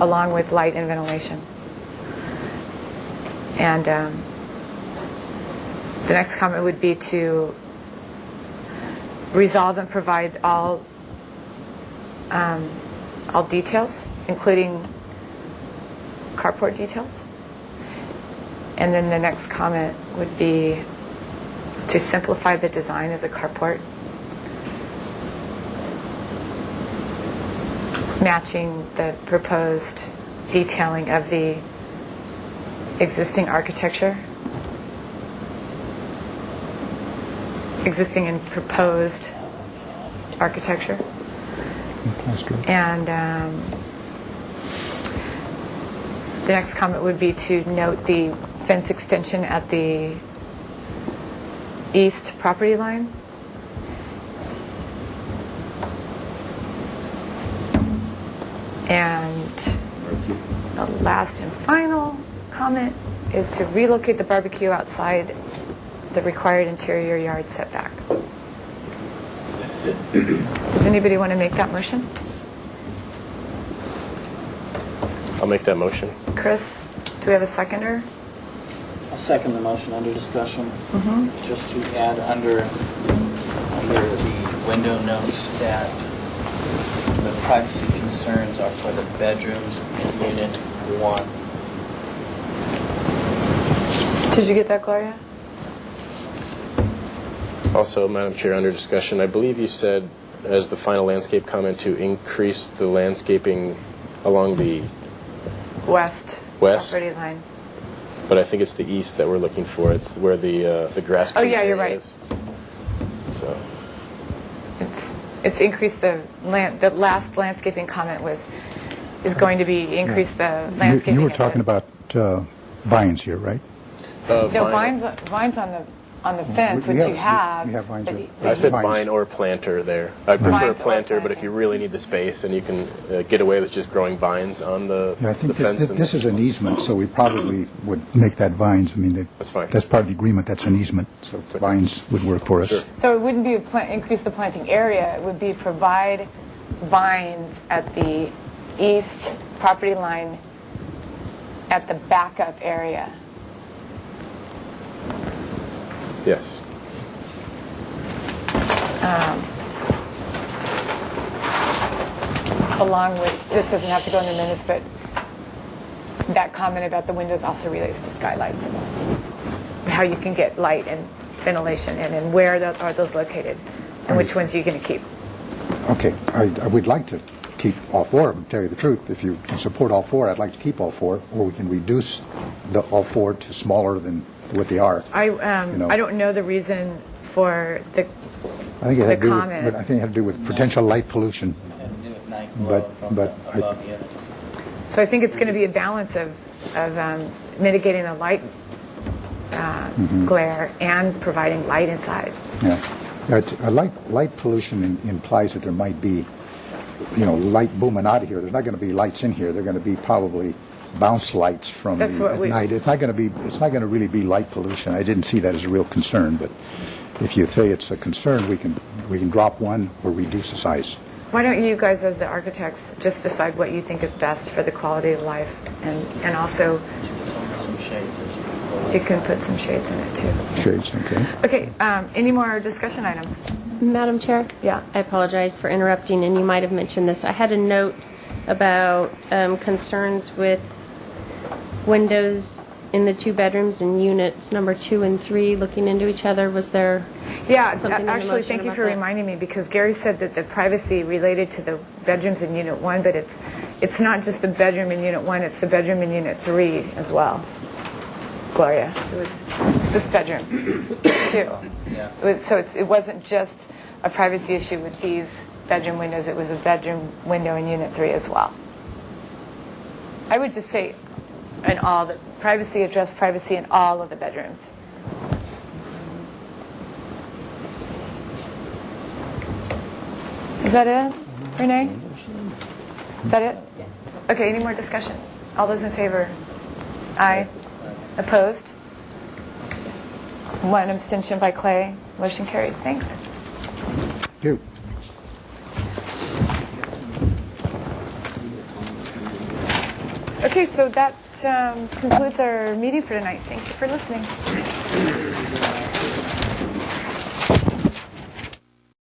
A: along with light and ventilation. And the next comment would be to resolve and provide all details, including carport details. And then the next comment would be to simplify the design of the carport, matching the proposed detailing of the existing architecture, existing and proposed architecture. And the next comment would be to note the fence extension at the east property line. And the last and final comment is to relocate the barbecue outside the required interior yard setback. Does anybody want to make that motion?
H: I'll make that motion.
A: Chris, do we have a seconder?
I: I'll second the motion under discussion. Just to add under the window notes that the privacy concerns are for the bedrooms in Unit 1.
A: Did you get that, Gloria?
H: Also, Madam Chair, under discussion, I believe you said as the final landscape comment to increase the landscaping along the
A: west
H: West?
A: property line.
H: But I think it's the east that we're looking for. It's where the grass.
A: Oh, yeah,
H: creek
A: you're
H: area
A: right.
H: is. So
A: It's increased the last landscaping comment is going to be increase the landscaping.
K: You were
A: of
K: talking
A: the-
K: about vines here, right?
A: No, vines on the fence, which you have.
K: We have vines.
A: but
K: there.
H: I said
K: Vines.
H: vine or planter there. I prefer a
A: Vines or
H: planter, but if
A: planter.
H: you really need the space and you can get away with just growing vines on the,
K: Yeah, I
H: the
K: think
H: fence.
K: this is an easement, so we probably would make that vines. I mean,
H: That's fine.
K: That's part of the agreement. That's an easement, so vines would work for us.
H: Sure.
A: So it wouldn't be increase the planting area. It would be provide vines at the east property line at the backup area.
H: Yes.
A: Along with, this doesn't have to go in the minutes, but that comment about the windows also relates to skylights. How you can get light and ventilation in, and where are those located, and which ones are you going to keep?
K: Okay, I would like to keep all four of them, to tell you the truth. If you can support all four, I'd like to keep all four, or we can reduce all four to smaller than what they are.
A: I
K: know.
A: don't know the reason for the
K: I think it had to do
A: comment.
K: with, I think it had to do with potential light pollution. But
A: So I think it's going to be a balance of mitigating the light glare and providing light inside.
K: Light pollution implies that there might be, light booming out of here. There's not going to be lights in here. They're going to be probably bounce lights from
A: That's what
K: at
A: we-
K: night. It's not going to really be light pollution. I didn't see that as a real concern, but if you say it's a concern, we can drop one or reduce the size.
A: Why don't you guys, as the architects, just decide what you think is best for the quality of life, and also you can put some shades in it too.
K: Shades, okay.
A: Okay. Any more discussion items?
P: Madam Chair?
A: Yeah.
P: I apologize for interrupting, and you might have mentioned this. I had a note about concerns with windows in the two bedrooms in units number 2 and 3 looking into each other. Was there something in the
A: Actually,
P: motion
A: thank you
P: about
A: for
P: that?
A: reminding me, because Gary said that the privacy related to the bedrooms in Unit 1, but it's not just the bedroom in Unit 1, it's the bedroom in Unit 3 as well. Gloria, it's this bedroom too. It wasn't just a privacy issue with these bedroom windows, it was a bedroom window in Unit 3 as well. I would just say address privacy in all of the bedrooms. Is that it, Renee? Is that it? Yes. Okay, any more discussion? All those in favor? Aye. Opposed? One abstention by Clay. Motion carries. Thanks.
K: Thank you.
A: Okay, so that concludes our meeting for tonight. Thank you for listening.